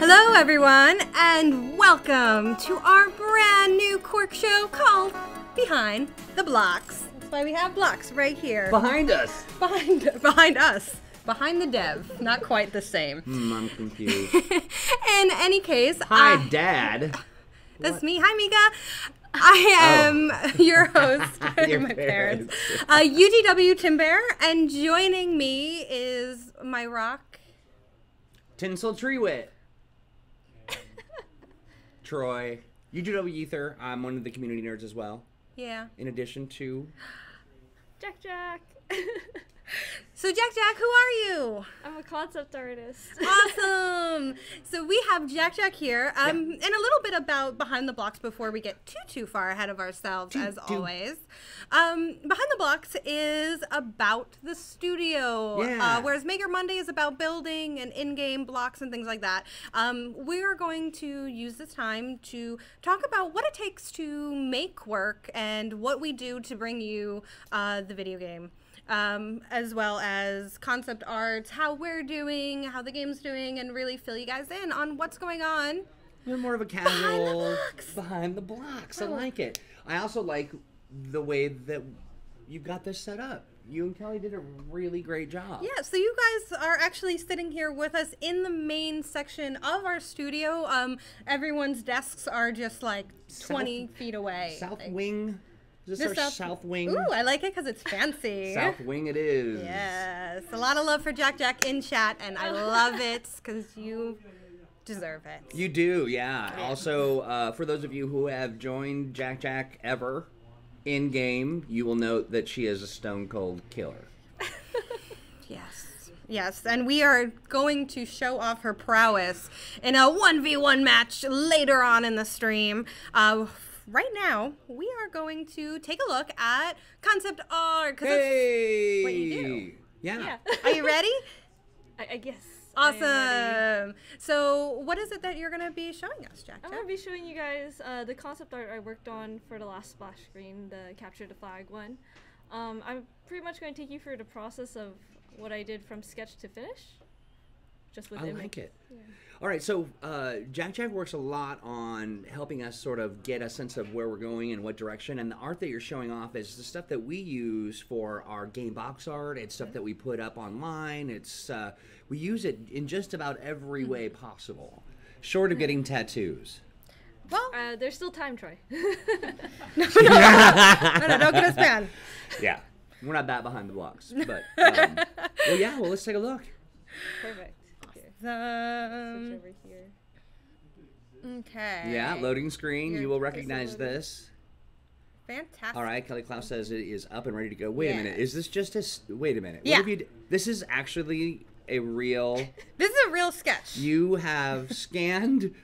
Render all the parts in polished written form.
Hello everyone, and welcome to our brand new Q.U.I.R.K show called Behind the Blocks. That's why we have blocks right here. Behind us. Behind us. Behind the dev. Not quite the same. I'm confused. In any case, Hi, Dad. That's me. Hi, Mika. I am your host, my parents, UGW Timbear, and joining me is my rock, Tinsel Treewit. Troy. UGW Aether. I'm one of the community nerds as well. Yeah. In addition to JaqJaq. So JaqJaq, who are you? I'm a concept artist. Awesome. So we have JaqJaq here, and a little bit about Behind the Blocks before we get too far ahead of ourselves, as always. Behind the Blocks is about the studio, whereas Maker Monday is about building and in-game blocks and things like that. We are going to use this time to talk about what it takes to make Q.U.I.R.K and what we do to bring you the video game. As well as concept art, how we're doing, how the game's doing, and really fill you guys in on what's going on. A little more of a casual behind the blocks. I like it. I also like the way that you've got this set up. You and Kelly did a really great job. Yeah, so you guys are actually sitting here with us in the main section of our studio. Everyone's desks are just like 20 feet away. South wing. Is this our south wing? Ooh, I like it because it's fancy. South wing it is. Yes. A lot of love for JaqJaq in chat, and I love it because you deserve it. You do, yeah. Also, for those of you who have joined JaqJaq ever in-game, you will note that she is a stone-cold killer. Yes. Yes, and we are going to show off her prowess in a 1v1 match later on in the stream. Right now, we are going to take a look at concept art, because that's what you do. Yeah. Are you ready? I guess. Awesome. So what is it that you're going to be showing us, JaqJaq? I'm going to be showing you guys the concept art I worked on for the last splash screen, the Capture the Flag one. I'm pretty much going to take you through the process of what I did from sketch to finish. Just with I like it. Yeah. All right, so JaqJaq works a lot on helping us sort of get a sense of where we're going and what direction, and the art that you're showing off is the stuff that we use for our game box art. It's stuff that we put up online. It's we use it in just about every way possible, short of getting tattoos. Well, there's still time, Troy. No, don't get us banned. Yeah, we're not that behind the blocks, but well, let's take a look. Perfect. Switch over here. Okay. Yeah, loading screen. You will recognize this. Fantastic. All right, Kelly Klaus says it is up and ready to go. Wait a minute. Is this just a... Wait a minute. Yeah. What have you... This is actually a real... This is a real sketch. You have scanned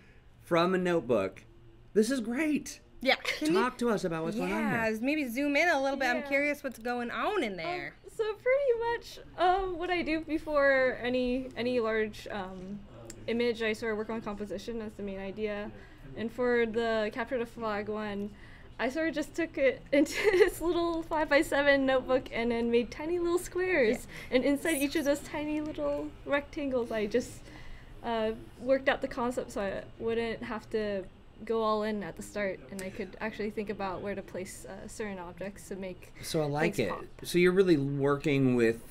from a notebook. This is great. Yeah. Talk to us about what's going on here. Yeah, maybe zoom in a little bit. I'm curious what's going on in there. So pretty much what I do before any large image, I sort of work on composition. That's the main idea. And for the Capture the Flag one, I sort of just took it into this little 5x7 notebook and then made tiny little squares. Yeah. And inside each of those tiny little rectangles, I just worked out the concept so I wouldn't have to go all in at the start, and I could actually think about where to place certain objects to make. So I like it. Pop. So you're really working with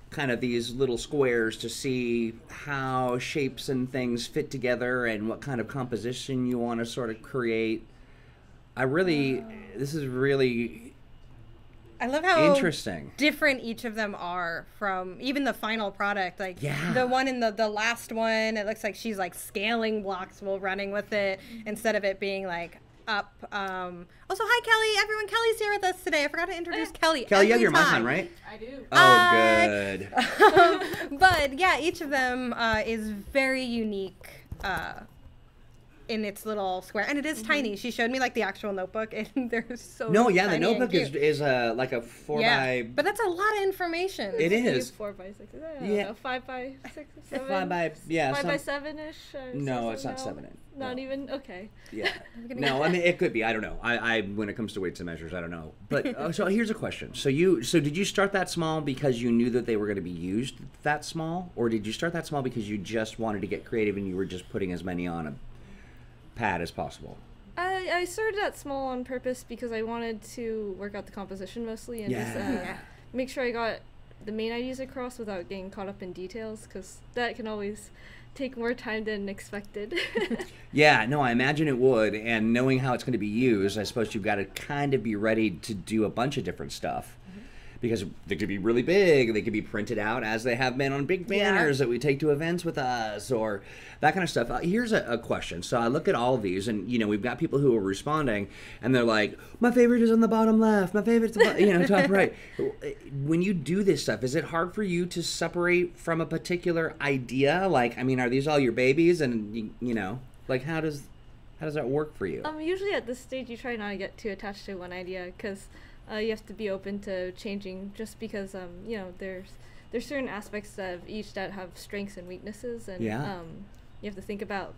kind of these little squares to see how shapes and things fit together and what kind of composition you want to sort of create. This is really I love how interesting. Different each of them are from even the final product. Like the one in the last one, it looks like she's like scaling blocks while running with it instead of it being like up. Also, hi Kelly, everyone. Kelly's here with us today. I forgot to introduce Kelly. Kelly, you have your mic on, right? I do. Oh, good. But yeah, each of them is very unique in its little square, and it is tiny. She showed me like the actual notebook, and they're so No, yeah, the tiny notebook and cute. is like a 4 by. But that's a lot of information. It is 4 by 6. I don't Yeah. know, 5 by 6, 7. 5 by, yeah. 5 by 7-ish. No, it's not 7. Not No. even. Okay. Yeah. No, I mean it could be. I don't know. I when it comes to weights and measures, I don't know. But so here's a question. So did you start that small because you knew that they were going to be used that small, or did you start that small because you just wanted to get creative and you were just putting as many on a pad as possible? I started that small on purpose because I wanted to work out the composition mostly and just make sure I got the main ideas across without getting caught up in details, because that can always take more time than expected. Yeah, no, I imagine it would, and knowing how it's going to be used, I suppose you've got to kind of be ready to do a bunch of different stuff. Because they could be really big, they could be printed out as they have been on big banners that we take to events with us, or that kind of stuff. Here's a question. So I look at all of these, and we've got people who are responding, and they're like, "My favorite is on the bottom left. My favorite's top right." When you do this stuff, is it hard for you to separate from a particular idea? Like, I mean, are these all your babies, and like how does that work for you? Usually at this stage, you try not to get too attached to one idea, because you have to be open to changing, just because there's certain aspects of each that have strengths and weaknesses, and you have to think about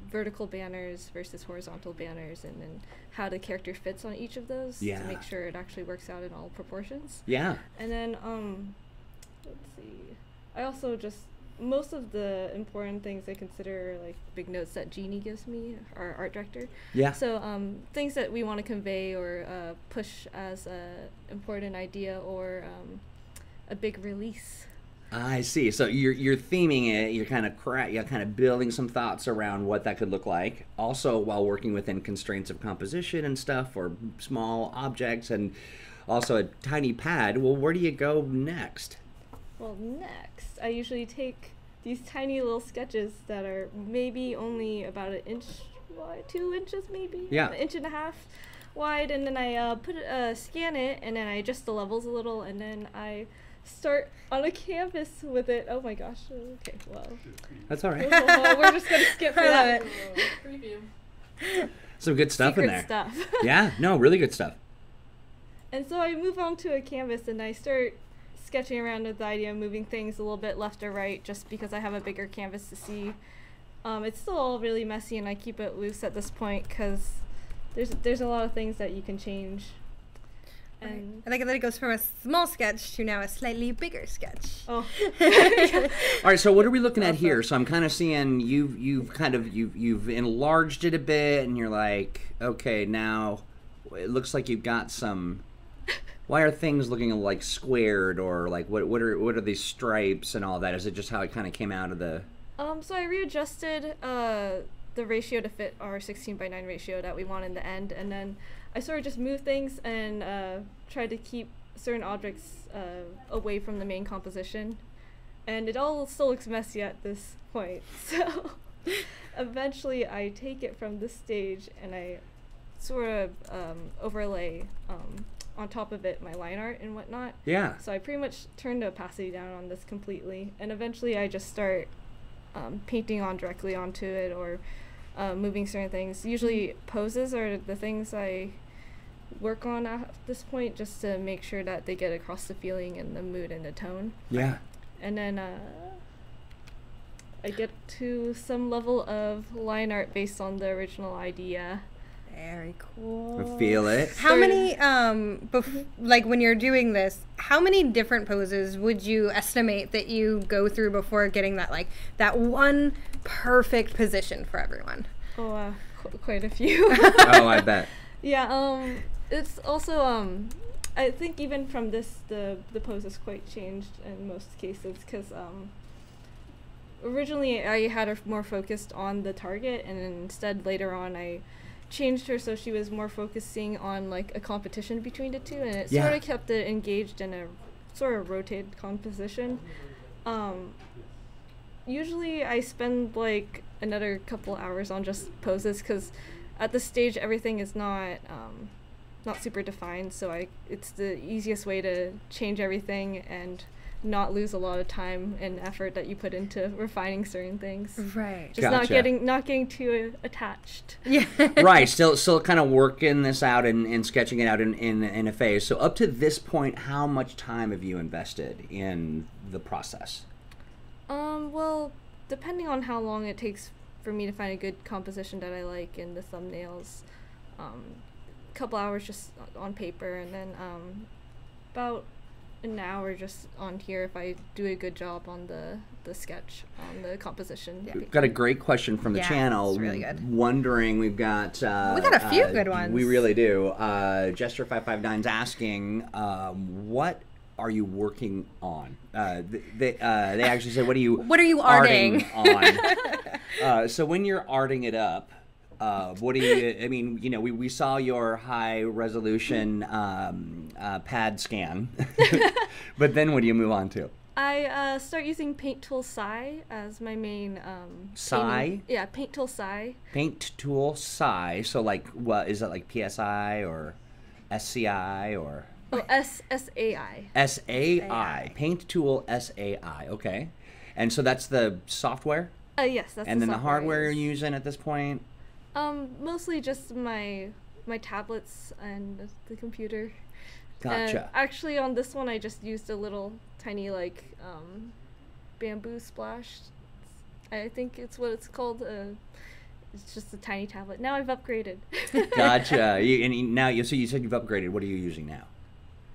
vertical banners versus horizontal banners, and then how the character fits on each of those to make sure it actually works out in all proportions. Yeah. And then let's see. I also just, most of the important things I consider like big notes that Jeannie gives me, our art director. Yeah. So things that we want to convey or push as a important idea, or a big release. I see. So you're theming it. You're kind of building some thoughts around what that could look like. Also, while working within constraints of composition and stuff, or small objects, and also a tiny pad. Well, where do you go next? Well, next, I usually take these tiny little sketches that are maybe only about an inch wide, 2 inches maybe, an inch and a half wide, and then I scan it, and then I adjust the levels a little, and then I start on a canvas with it. Oh my gosh. Okay, well. That's all right. We're just going to skip for that. Preview. Some good stuff Secret in there. Stuff. Yeah, no, really good stuff. And so I move on to a canvas, and I start sketching around with the idea of moving things a little bit left or right, just because I have a bigger canvas to see. It's still all really messy, and I keep it loose at this point because there's a lot of things that you can change. And I like that it goes from a small sketch to now a slightly bigger sketch. Oh. All right, so what are we looking at here? So I'm kind of seeing you've enlarged it a bit, and you're like, okay, now it looks like you've got some. Why are things looking like squared, or like what are these stripes and all that? Is it just how it kind of came out of the? So I readjusted the ratio to fit our 16:9 ratio that we want in the end, and then I sort of just moved things and tried to keep certain objects away from the main composition, and it all still looks messy at this point. So eventually, I take it from this stage and I sort of overlay. On top of it, my line art and whatnot. Yeah. So I pretty much turned the opacity down on this completely, and eventually I just start painting on directly onto it, or moving certain things. Usually poses are the things I work on at this point, just to make sure that they get across the feeling and the mood and the tone. Yeah. And then I get to some level of line art based on the original idea. Very cool. I feel it. How many, like when you're doing this, how many different poses would you estimate that you go through before getting that one perfect position for everyone? Oh, quite a few. Oh, I bet. Yeah, it's also, I think even from this, the pose is quite changed in most cases, because originally I had her more focused on the target, and instead later on I changed her so she was more focusing on like a competition between the two, and it sort of kept it engaged in a sort of rotated composition. Usually I spend like another couple hours on just poses, because at this stage everything is not super defined, so it's the easiest way to change everything and not lose a lot of time and effort that you put into refining certain things. Right. Just not getting too attached. Yeah. Right. Still kind of working this out and sketching it out in a phase. So up to this point, how much time have you invested in the process? Well, depending on how long it takes for me to find a good composition that I like in the thumbnails, a couple hours just on paper, and then about an hour just on here if I do a good job on the sketch, on the composition. Yeah. We've got a great question from the channel. It's really good. Wondering, we've got a few good ones. We really do. Jester559's asking, what are you working on? They actually said, what are you arting on? So when you're arting it up, what do you, I mean, you know, we saw your high resolution pad scan, but then what do you move on to? I start using Paint Tool Psi as my main Psi? Yeah, Paint Tool Psi. Paint Tool Psi. So like, what is it, like PSI or SCI or? Oh, SAI. SAI. Paint Tool SAI. Okay. And so that's the software? Yes, that's and the then the software hardware I you're use. using at this point? Mostly just my tablets and the computer. Gotcha. Actually, on this one, I just used a little tiny like bamboo splash. I think it's what it's called. It's just a tiny tablet. Now I've upgraded. Gotcha. So you said you've upgraded. What are you using now?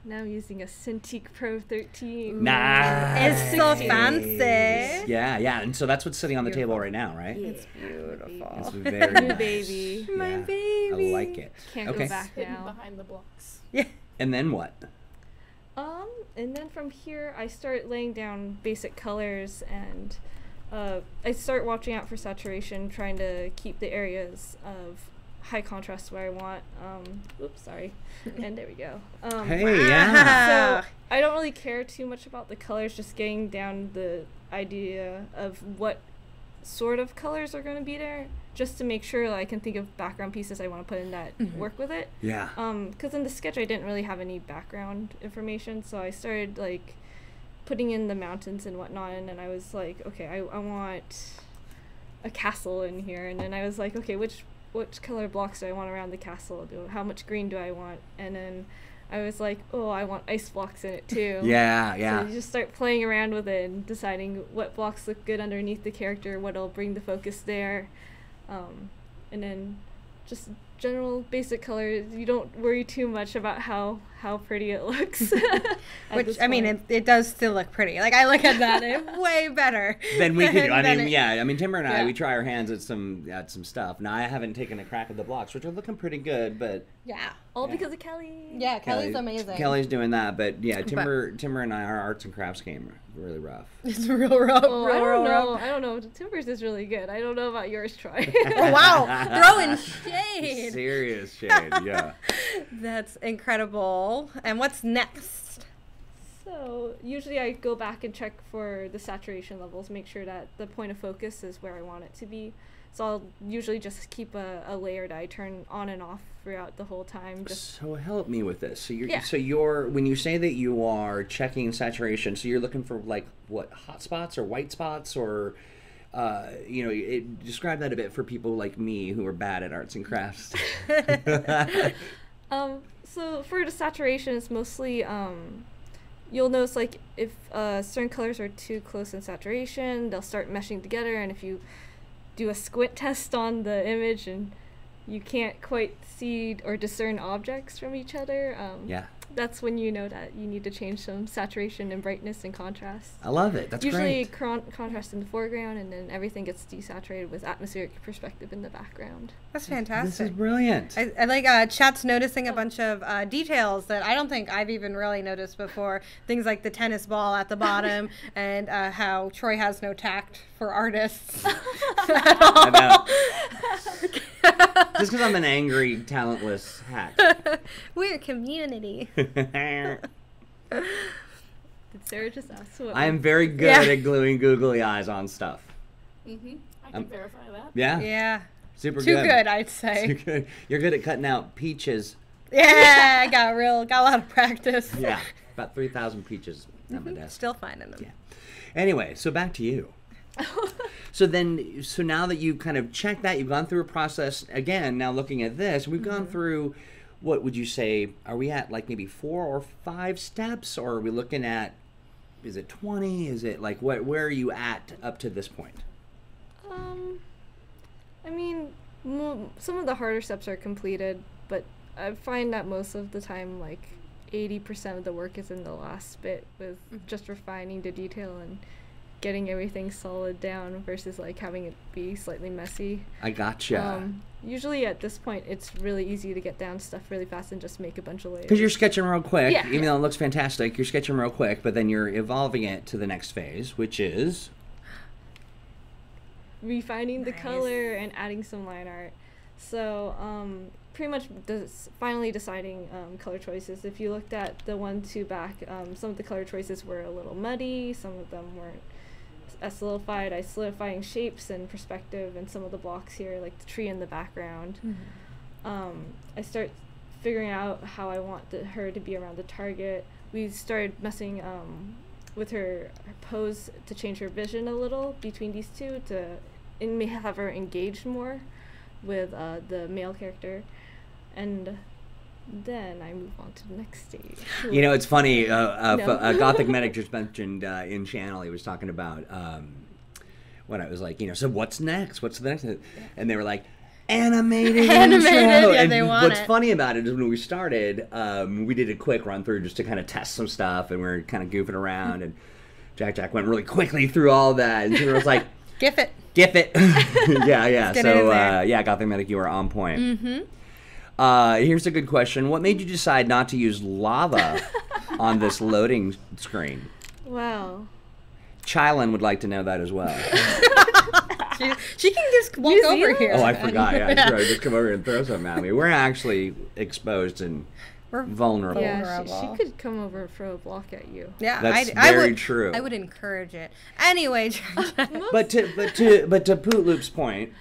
Now I'm using a Cintiq Pro 13. Nice. It's so fancy. Yeah. And so that's what's sitting on the table right now, right? Yeah. It's beautiful. It's very New nice. baby. My baby. I like it. Can't Okay. go back now. Behind the blocks. Yeah. And then what? And then from here, I start laying down basic colors, and I start watching out for saturation, trying to keep the areas of high contrast where I want. Oops, sorry. And there we go. Hey, yeah. So I don't really care too much about the colors, just getting down the idea of what sort of colors are going to be there, just to make sure that I can think of background pieces I want to put in that work with it. Yeah. Because in the sketch I didn't really have any background information, so I started like putting in the mountains and whatnot, and then I was like, okay, I want a castle in here, and then I was like, okay, which color blocks do I want around the castle? How much green do I want? And then I was like, oh, I want ice blocks in it too. Yeah. So you just start playing around with it and deciding what blocks look good underneath the character, what'll bring the focus there. And then just general basic colors. You don't worry too much about how pretty it looks. Which, I mean, it does still look pretty. Like, I look at that, it's way better. Then we could. than Timber and I, yeah. we try our hands at some stuff. Now I haven't taken a crack at the blocks, which are looking pretty good, but Yeah. All because of Kelly. Yeah, Kelly's amazing. Kelly's doing that, but yeah, Timber and I, our arts and crafts game are really rough. It's real rough. Oh, I don't know. I don't know. Timber's is really good. I don't know about yours, Troy. Oh, wow. Throwing shade. Serious shade, yeah. That's incredible. And what's next? So usually I go back and check for the saturation levels, make sure that the point of focus is where I want it to be. So I'll usually just keep a layer that I turn on and off throughout the whole time. So help me with this. Yeah. So you're when you say that you are checking saturation, so you're looking for like what, hot spots or white spots or describe that a bit for people like me who are bad at arts and crafts. So for the saturation, it's mostly you'll notice like if certain colors are too close in saturation, they'll start meshing together, and if you do a squint test on the image and you can't quite see or discern objects from each other, that's when you know that you need to change some saturation and brightness and contrast. I love it. That's usually great. Contrast in the foreground, and then everything gets desaturated with atmospheric perspective in the background. That's fantastic. This is brilliant. I like chat's noticing a bunch of details that I don't think I've even really noticed before. Things like the tennis ball at the bottom and how Troy has no tact for artists. I know. Just because I'm an angry, talentless hack. We're a community. Did Sarah just ask what? I am very good at gluing googly eyes on stuff. I can verify that. Yeah. Yeah. Super Too good. good, I'd say. Too good. You're good at cutting out peaches. Yeah, I got a lot of practice. Yeah. About 3,000 peaches at my desk. Still finding them. Yeah. Anyway, so back to you. So now that you've kind of checked that, you've gone through a process, again, now looking at this, we've gone through, what would you say, are we at like maybe 4 or 5 steps, or are we looking at, is it 20? Is it like, where are you at up to this point? I mean, some of the harder steps are completed, but I find that most of the time, like 80% of the work is in the last bit with just refining the detail and getting everything solid down versus like having it be slightly messy. I gotcha. Usually at this point, it's really easy to get down stuff really fast and just make a bunch of layers. Because you're sketching real quick, Yeah, even though it looks fantastic, you're sketching real quick, but then you're evolving it to the next phase, which is refining the color and adding some line art. So pretty much finally deciding color choices. If you looked at the 1-2 back, some of the color choices were a little muddy, some of them weren't as solidified. I solidifying shapes and perspective, and some of the blocks here, like the tree in the background. I start figuring out how I want her to be around the target. We started messing with her pose to change her vision a little between these two and may have her engaged more with the male character, and then I move on to the next stage. You know, it's funny. Gothic Medic just mentioned in channel, he was talking about when I was like, so what's next? What's the next? And they were like, animated intro. Yeah, and they want what's it. funny about it is when we started, we did a quick run through just to kind of test some stuff, and we were kind of goofing around, and JaqJaq went really quickly through all that, and Timbear was like, GIF it. yeah. Get it in there. Yeah, Gothic Medic, you are on point. Here's a good question. What made you decide not to use lava on this loading screen? Wow. Chylin would like to know that as well. She can just walk over here. Oh, I forgot. Yeah, just come over here and throw something at me. We're actually exposed and vulnerable. Yeah, she could come over and throw a block at you. Yeah, That's I very would, true. I would encourage it. Anyway, But to Pootloop's point,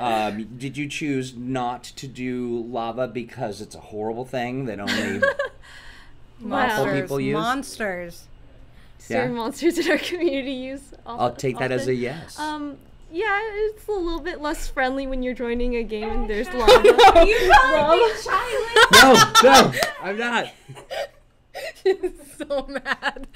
did you choose not to do lava because it's a horrible thing that only awful people use? Monsters. Certain monsters in our community use. I'll take that as a yes. Yeah, it's a little bit less friendly when you're joining a game and there's lava. You call me Chylin? No, I'm not. She's so mad.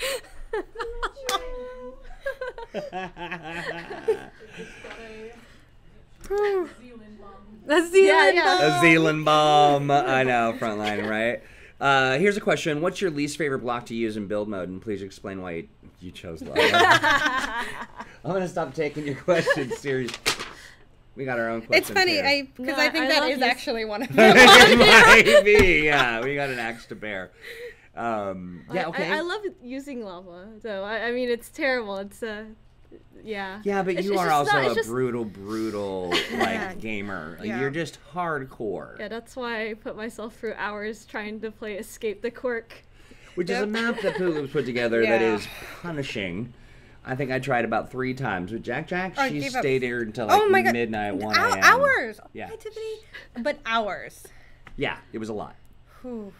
A Zealand bomb. I know, frontline, right? Here's a question. What's your least favorite block to use in build mode? And please explain why you chose lava. I'm going to stop taking your questions seriously. We got our own questions. It's funny, here. because I think that is actually one of It them. might be, yeah. We got an axe to bear. Yeah, okay. I love using lava, though. I mean, it's terrible. It's yeah. Yeah, but It's you just are not- also it's a just- brutal, like, gamer. Like, Yeah. you're just hardcore. Yeah, that's why I put myself through hours trying to play Escape the Q.U.I.R.K. Which is a map that Pootloop's put together that Yeah. is punishing. I think I tried about 3 times. With JaqJaq, Oh, she gave up. stayed here until like Oh my God. midnight, 1 a.m. Hours. Yeah. Hi, Tiffany. But hours. Yeah, it was a lot. Whew.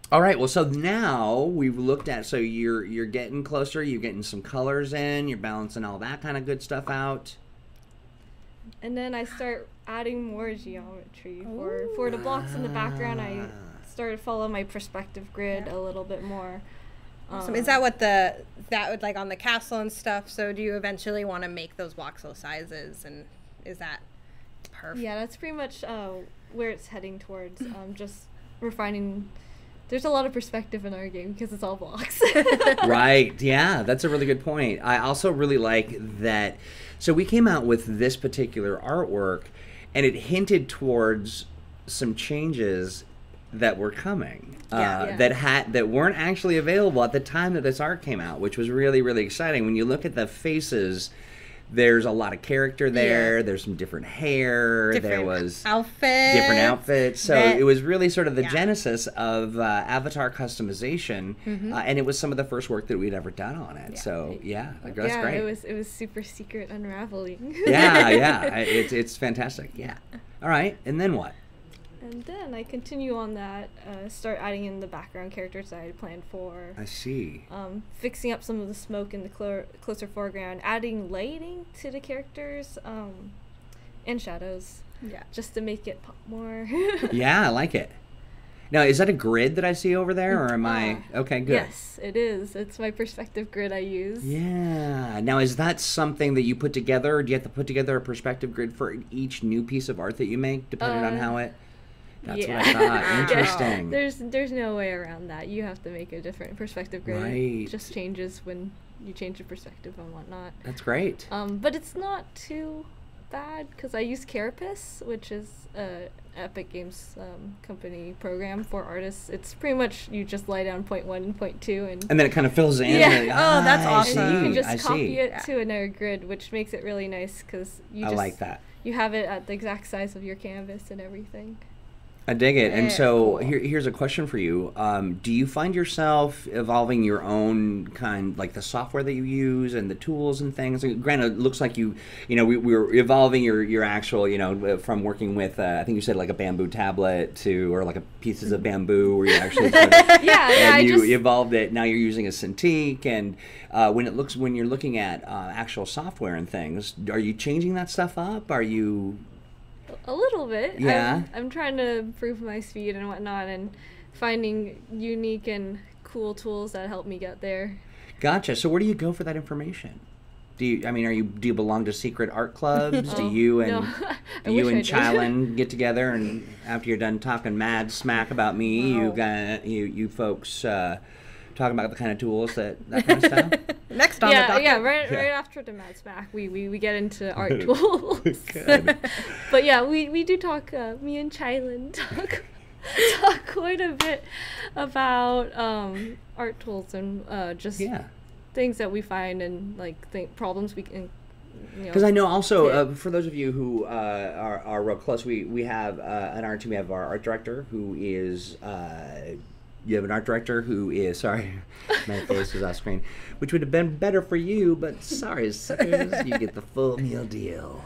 All right, well, so now we've looked at, so you're getting closer, you're getting some colors in, you're balancing all that kind of good stuff out. And then I start adding more geometry for the blocks in the background. I started to follow my perspective grid a little bit more. So is that what that would like on the castle and stuff? So do you eventually want to make those voxel sizes, and is that perfect? Yeah, that's pretty much where it's heading towards. Just refining. There's a lot of perspective in our game because it's all blocks. Right, yeah, that's a really good point. I also really like that. So we came out with this particular artwork, and it hinted towards some changes that were coming that weren't actually available at the time that this art came out, which was really, really exciting. When you look at the faces, there's a lot of character there. There's some different hair. There was different outfits. So it was really sort of the genesis of avatar customization, and it was some of the first work that we'd ever done on it. So that's great. It was super secret unraveling. yeah, it's fantastic. Yeah. All right, and then what? And then I continue on that, start adding in the background characters that I had planned for. I see. Fixing up some of the smoke in the closer foreground, adding lighting to the characters, and shadows. Yeah. Just to make it pop more. Yeah, I like it. Now, is that a grid that I see over there, or am I... Okay, good. Yes, it is. It's my perspective grid I use. Yeah. Now, is that something that you put together, or do you have to put together a perspective grid for each new piece of art that you make, depending on how it... That's what I thought. Interesting. There's no way around that. You have to make a different perspective grid. Right. It just changes when you change the perspective and whatnot. That's great. But it's not too bad because I use Carapace, which is Epic Games company program for artists. It's pretty much you just lie down point 1 and point 2 and then it kind of fills in. Yeah. Like, Oh, that's awesome. and you can just I copy see. it to another grid, which makes it really nice because you I just like that. you have it at the exact size of your canvas and everything. I dig it. And Yeah, so cool. here's a question for you. Do you find yourself evolving your own kind, like the software that you use and the tools and things? Granted, it looks like we're evolving your actual, from working with, I think you said like a bamboo tablet or like pieces of bamboo where you actually Yeah, and you evolved it. Now you're using a Cintiq, and when you're looking at actual software and things, are you changing that stuff up? Are you... A little bit. Yeah. I'm trying to improve my speed and whatnot and finding unique and cool tools that help me get there. Gotcha. So where do you go for that information? Do you belong to secret art clubs? Do Oh, you and no. I do you wish and I did. Chylin get together, and after you're done talking mad smack about me, you folks talking about the kind of tools that kind of stuff? Next on the docket. Right after the Mad Smack, we get into art tools. Good. But yeah, we do talk. Me and Chylin talk quite a bit about art tools and just things that we find and like problems we can. Because I know also, for those of you who are real close, we have an art team. We have our art director who is. You have an art director who is, sorry, my face is off screen, which would have been better for you, but sorry, suckers, you get the full meal deal.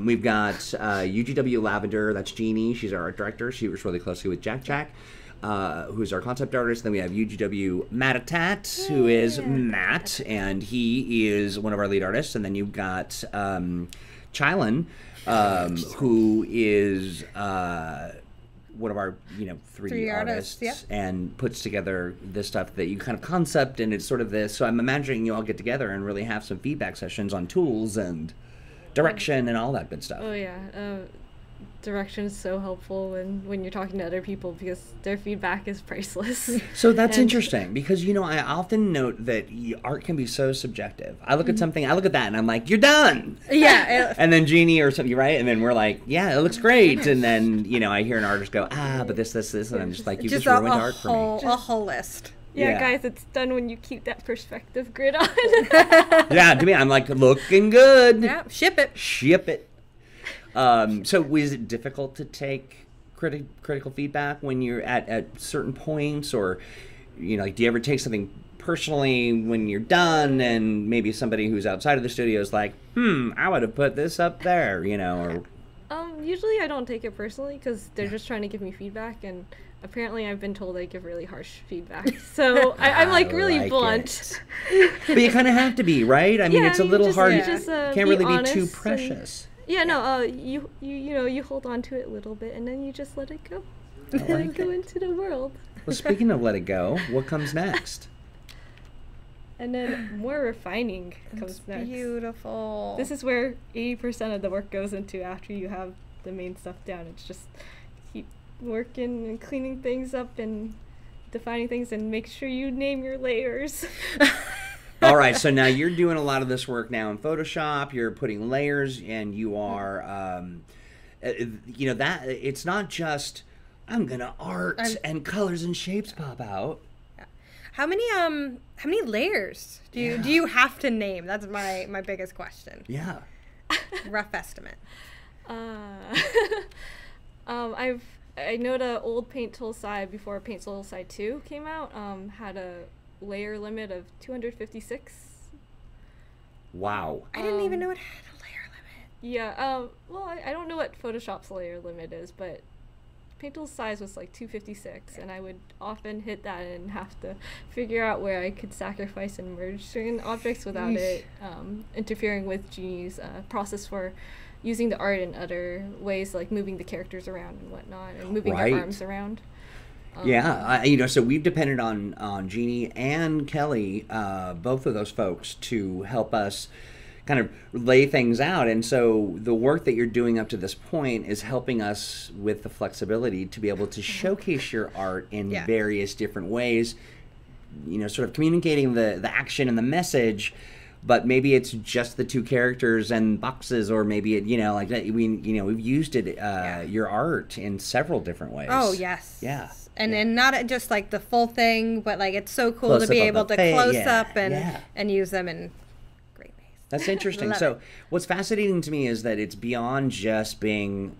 We've got UGW Lavender, that's Jeannie, she's our art director. She works really closely with JaqJaq, who's our concept artist. Then we have UGW Matatat, who is Matt, and he is one of our lead artists. And then you've got Chylin, who is... one of our 3D artists and puts together this stuff that you kind of concept, and it's sort of this. So I'm imagining you all get together and really have some feedback sessions on tools and direction and all that good stuff. Oh yeah, direction is so helpful when you're talking to other people because their feedback is priceless. So that's interesting because I often note that art can be so subjective. I look at something, I look at that, and I'm like, "You're done." Yeah. And then Jeannie or something, right? And then we're like, "Yeah, it looks great." And then I hear an artist go, "But this," and I'm just like, "You just ruined art for me." A whole list. Yeah, guys, it's done when you keep that perspective grid on. Yeah, to me, I'm like, looking good. Yeah, ship it. Ship it. So was it difficult to take critical feedback when you're at certain points, or do you ever take something personally when you're done, and maybe somebody who's outside of the studio is like, I would have put this up there, or... Usually I don't take it personally because they're just trying to give me feedback, and apparently I've been told I give really harsh feedback. So I'm like really blunt. But you kind of have to be, right? I mean, it's a little hard. Can't really be too precious. You hold on to it a little bit and then you just let it go. And go into the world. Well, speaking of let it go, what comes next? And then more refining comes next. Beautiful. This is where 80% of the work goes into after you have the main stuff down. It's just keep working and cleaning things up and defining things and make sure you name your layers. All right, so now you're doing a lot of this work now in Photoshop. You're putting layers, and you are, that it's not just I'm gonna art and colors and shapes pop out. Yeah. How many layers do you have to name? That's my biggest question. Yeah. Rough estimate. I know the old Paint Tool side before Paint Tool side 2 came out had a layer limit of 256. Wow. I didn't even know it had a layer limit. Yeah. Well, I don't know what Photoshop's layer limit is, but paint tool size was like 256, and I would often hit that and have to figure out where I could sacrifice and merge certain objects without it interfering with Jeannie's process for using the art in other ways, like moving the characters around and whatnot, and moving their arms around. Yeah, you know, so we've depended on Jeannie and Kelly, both of those folks, to help us kind of lay things out. And so the work that you're doing up to this point is helping us with the flexibility to be able to showcase your art in various different ways, you know, sort of communicating the action and the message, but maybe it's just the two characters and boxes, or maybe it, you know, like that. We've used it, your art in several different ways. Oh, yes. Yeah. And not just like the full thing, but like it's so cool to be able to close up and use them in great ways. That's interesting. So what's fascinating to me is that it's beyond just being,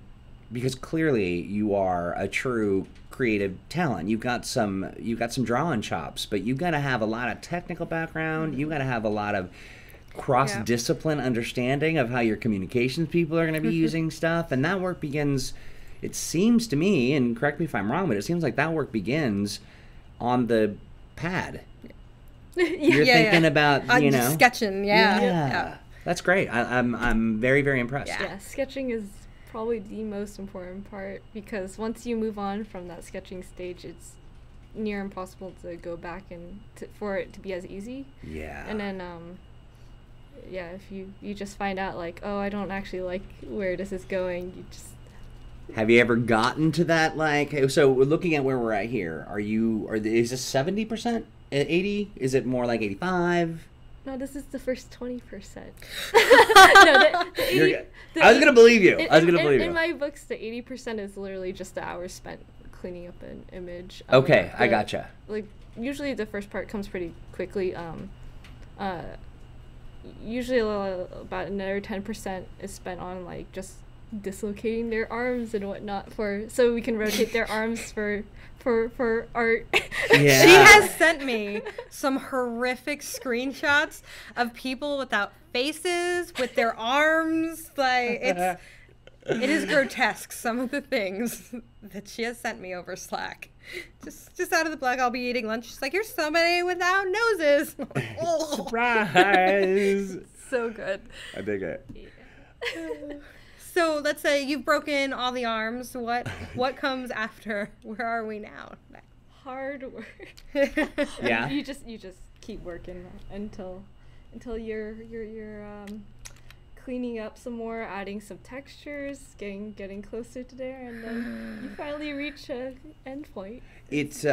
because clearly you are a true creative talent. You've got some drawing chops, but you've got to have a lot of technical background. You've got to have a lot of cross-discipline understanding of how your communications people are going to be using stuff, and that work begins, it seems to me, and correct me if I'm wrong, but it seems like that work begins on the pad. You're thinking about, you know, sketching. That's great. I'm very, very impressed. Yeah, sketching is probably the most important part, because once you move on from that sketching stage, it's near impossible to go back and for it to be as easy. Yeah. And then if you just find out like, oh, I don't actually like where this is going, you just. Have you ever gotten to that, like, so looking at where we're at here, is this 70%? 80? Is it more like 85? No, this is the first 20%. I was going to believe you. In my books, the 80% is literally just the hours spent cleaning up an image. Okay, I gotcha. Like, usually the first part comes pretty quickly. Usually about another 10% is spent on, like, just dislocating their arms and whatnot so we can rotate their arms for art. Yeah. She has sent me some horrific screenshots of people without faces, with their arms. Like, it is grotesque, some of the things that she has sent me over Slack. Just out of the black, I'll be eating lunch. She's like, here's somebody without noses. Oh. Surprise! So good. I dig it. Yeah. So let's say you've broken all the arms. What comes after? Where are we now? Hard work. Yeah. You just keep working until you're cleaning up some more, adding some textures, getting closer to there, and then you finally reach an end point. It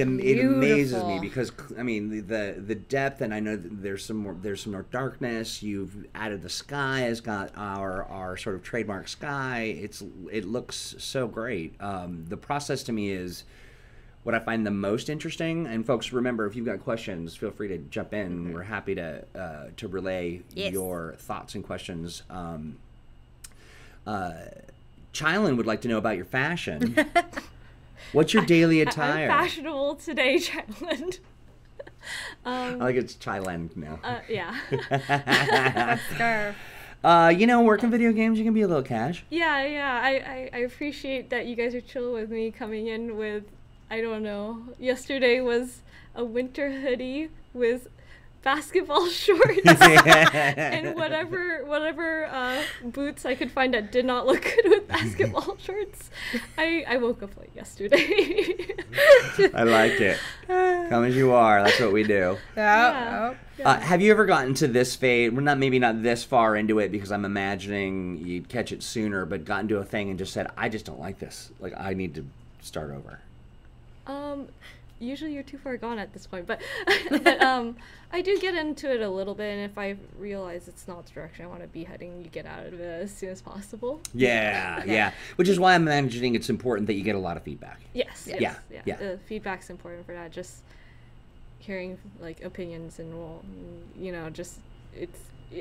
amazes me, because I mean the depth, and I know that there's some more darkness. You've added the sky, has got our sort of trademark sky. It looks so great. The process to me is what I find the most interesting. And folks, remember, if you've got questions, feel free to jump in. We're happy to relay your thoughts and questions. Chylin would like to know about your fashion. What's your daily attire? I'm fashionable today, Chylin. I like it's Chylin now. Yeah. Scarf. You know, working video games, you can be a little cash. Yeah. I appreciate that you guys are chill with me coming in with, I don't know, yesterday was a winter hoodie with basketball shorts and whatever boots I could find that did not look good with basketball shorts. I woke up late yesterday. I like it. Come as you are. That's what we do. Yeah. Have you ever gotten to this phase? We're maybe not this far into it, because I'm imagining you'd catch it sooner, but gotten to a thing and just said, I just don't like this. Like, I need to start over. Usually you're too far gone at this point, but I do get into it a little bit, and if I realize it's not the direction I want to be heading, you get out of it as soon as possible. Yeah. Which is why I'm imagining it's important that you get a lot of feedback. Yes. The feedback's important for that. Just hearing like opinions and just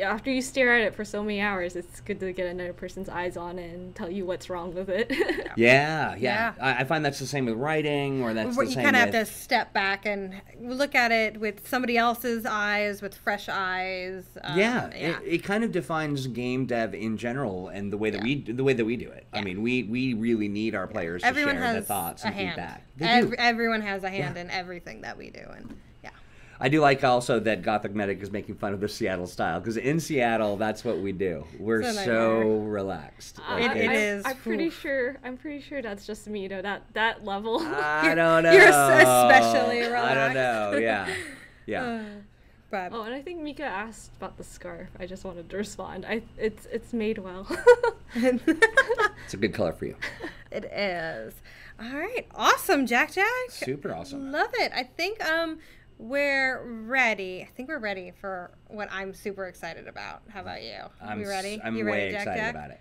after you stare at it for so many hours, it's good to get another person's eyes on it and tell you what's wrong with it. Yeah. I find that's the same with writing, or that's Where the you same kind of with... have to step back and look at it with somebody else's eyes, with fresh eyes. It kind of defines game dev in general, and the way that we do it. I mean, we really need our players to share their thoughts and feedback. Everyone has a hand in everything that we do, and I do like also that Gothic Medic is making fun of the Seattle style, because in Seattle, that's what we do. We're so relaxed. It is. I'm pretty sure that's just me, that level. I don't know. You're especially relaxed. I don't know. Yeah. But oh, and I think Mika asked about the scarf. I just wanted to respond. It's made well. It's a good color for you. It is. All right. Awesome, JaqJaq. Super awesome. Love it. I think we're ready. I think we're ready for what I'm super excited about. How about you? Are we ready? I'm you way ready, excited about it.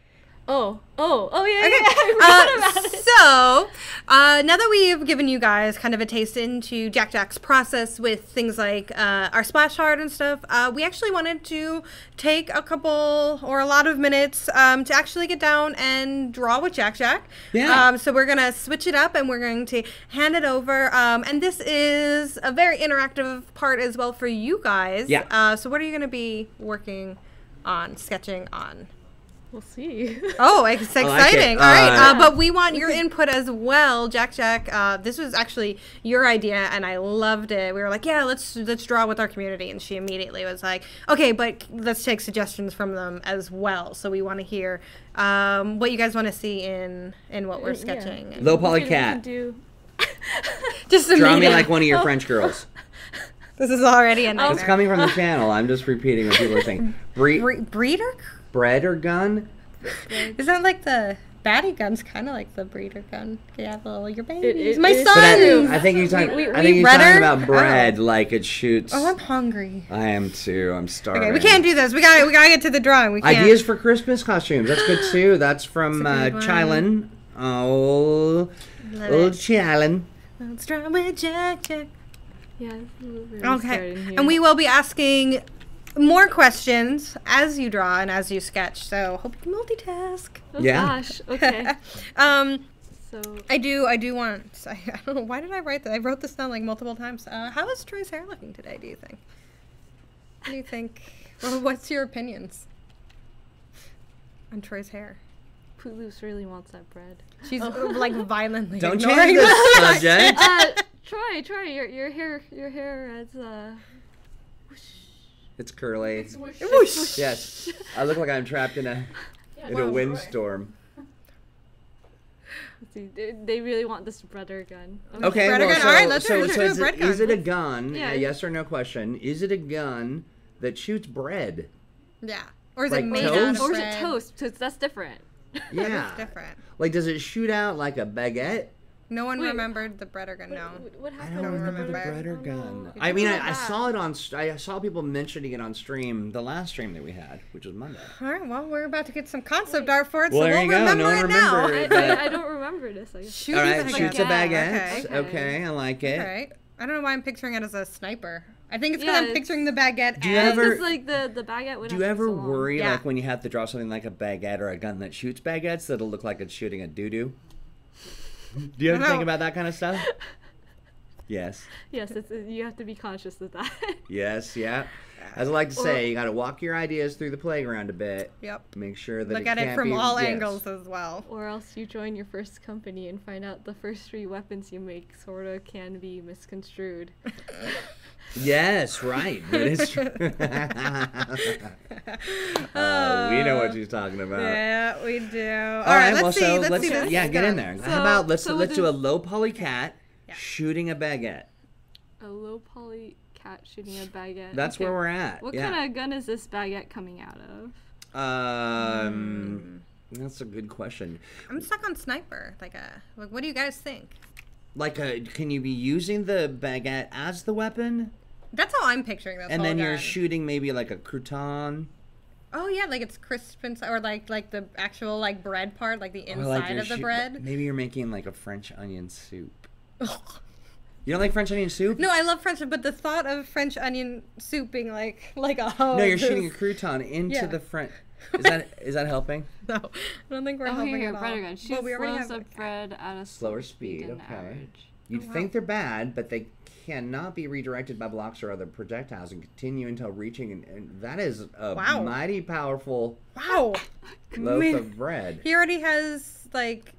Oh, yeah. Okay. I forgot about it. So, now that we've given you guys kind of a taste into JaqJaq's process with things like our splash art and stuff, we actually wanted to take a couple or a lot of minutes to actually get down and draw with JaqJaq. Yeah. So we're going to switch it up and we're going to hand it over. And this is a very interactive part as well for you guys. Yeah. So what are you going to be working on, sketching on? We'll see. Oh, it's exciting. Like All right. But we want your input as well, JaqJaq. This was actually your idea, and I loved it. We were like, yeah, let's draw with our community. And she immediately was like, okay, but let's take suggestions from them as well. So we want to hear what you guys want to see in what we're sketching. Low poly cat. Just draw me like one of your French girls. This is already a nightmare. It's coming from the channel. I'm just repeating what people are saying. Breeder? Bread or gun? Is that like the baddie gun's kind of like the breeder gun? Yeah, your babies. It My is. son. I think he's talking about bread, like it shoots. Oh, I'm hungry. I am too. I'm starving. Okay, we can't do this. We gotta get to the drawing. We can't. Ideas for Christmas costumes. That's good too. That's from Chilin. Oh, old Chilin. Let's draw with JaqJaq. Yeah. Really Okay, and we will be asking more questions as you draw and as you sketch. So hope you can multitask. Oh Yeah. gosh. Okay. So I do want. I don't know, why did I write that? I wrote this down like multiple times. How is Troy's hair looking today? Do you think? What do you think? Well, what's your opinions on Troy's hair? Pooloose really wants that bread. She's like violently. Don't ignoring change the that. subject. Try your hair has It's curly. It's whoosh. Whoosh. Yes, I look like I'm trapped in a windstorm. Let's see, they really want this brother gun. Okay, Bread or well, gun? so, All right, let's do is, a bread gun. is it a gun? Yeah. A yes or no question. Is it a gun that shoots bread? Yeah. Or is Like it made toast? out of Or is bread? it toast? Because that's different. Yeah. It's different. Like, does it shoot out like a baguette? No one Wait. remembered the bread or gun. No. What I happened? don't remember the remember. bread or Oh, gun. no. I mean, It's I not saw it on. I saw people mentioning it on stream. The last stream that we had, which was Monday. All right. Well, we're about to get some concept art for it, Well, so there we'll you go. remember No one it now. remembered. I don't remember this. I guess. Shoots All a right, baguette. shoots a baguette. Okay. Okay, I like it. All right. I don't know why I'm picturing it as a sniper. I think it's Yeah, because I'm picturing the baguette Do you as... ever- Because like the baguette went Do up you for ever so long. worry, Yeah. like when you have to draw something like a baguette or a gun that shoots baguettes, that'll look like it's shooting a doo-doo? Do you ever I think know. about that kind of stuff? Yes. Yes, you have to be conscious of that. Yes, yeah. As I like to say, you got to walk your ideas through the playground a bit. Yep. Make sure that Look at it can't from be- all yes. angles as well. Or else you join your first company and find out the first 3 weapons you make sorta can be misconstrued. Yes, right. That is true. We know what she's talking about. Yeah, we do. All All right, let's well, see. so Let's see this. yeah, get in there. How about let's so do with a low poly cat Yeah. shooting a baguette. A low poly cat shooting a baguette. That's Okay. where we're at. What yeah. kind of gun is this baguette coming out of? That's a good question. I'm stuck on sniper. Like what do you guys think? Like, can you be using the baguette as the weapon? That's how I'm picturing this. And whole then you're gun. shooting maybe like a crouton, Oh yeah, like it's crisp inside, or like the actual like bread part, like the or like inside you're of the bread. Maybe you're making like a French onion soup. You don't like French onion soup? No, I love French, but the thought of French onion soup being like a hose. No, you're shooting a crouton into the French. Is that helping? No, I don't think we're helping at all. Bread again. She slows the bread at a slower speed. than Okay. average. You'd think they're bad, but they cannot be redirected by blocks or other projectiles and continue until reaching. And that is a mighty powerful loaf of bread. He already has like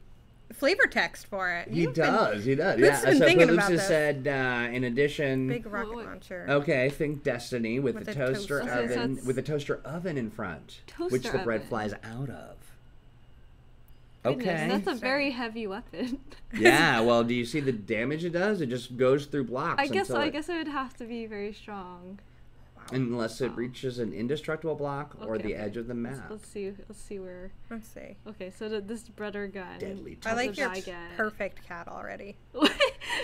flavor text for it. He does. Yeah. been So thinking Luke about just this. said, in addition. Big rocket launcher. Okay, think Destiny with the toaster toaster. oven with the toaster oven in front, which the bread flies out of. Goodness, Okay. that's a very heavy weapon. Yeah, well, do you see the damage it does? It just goes through blocks. I guess it would have to be very strong. Unless it reaches an indestructible block or the edge of the map. Let's see where. Let's see. Okay, so this breader gun. Deadly I like your perfect cat already.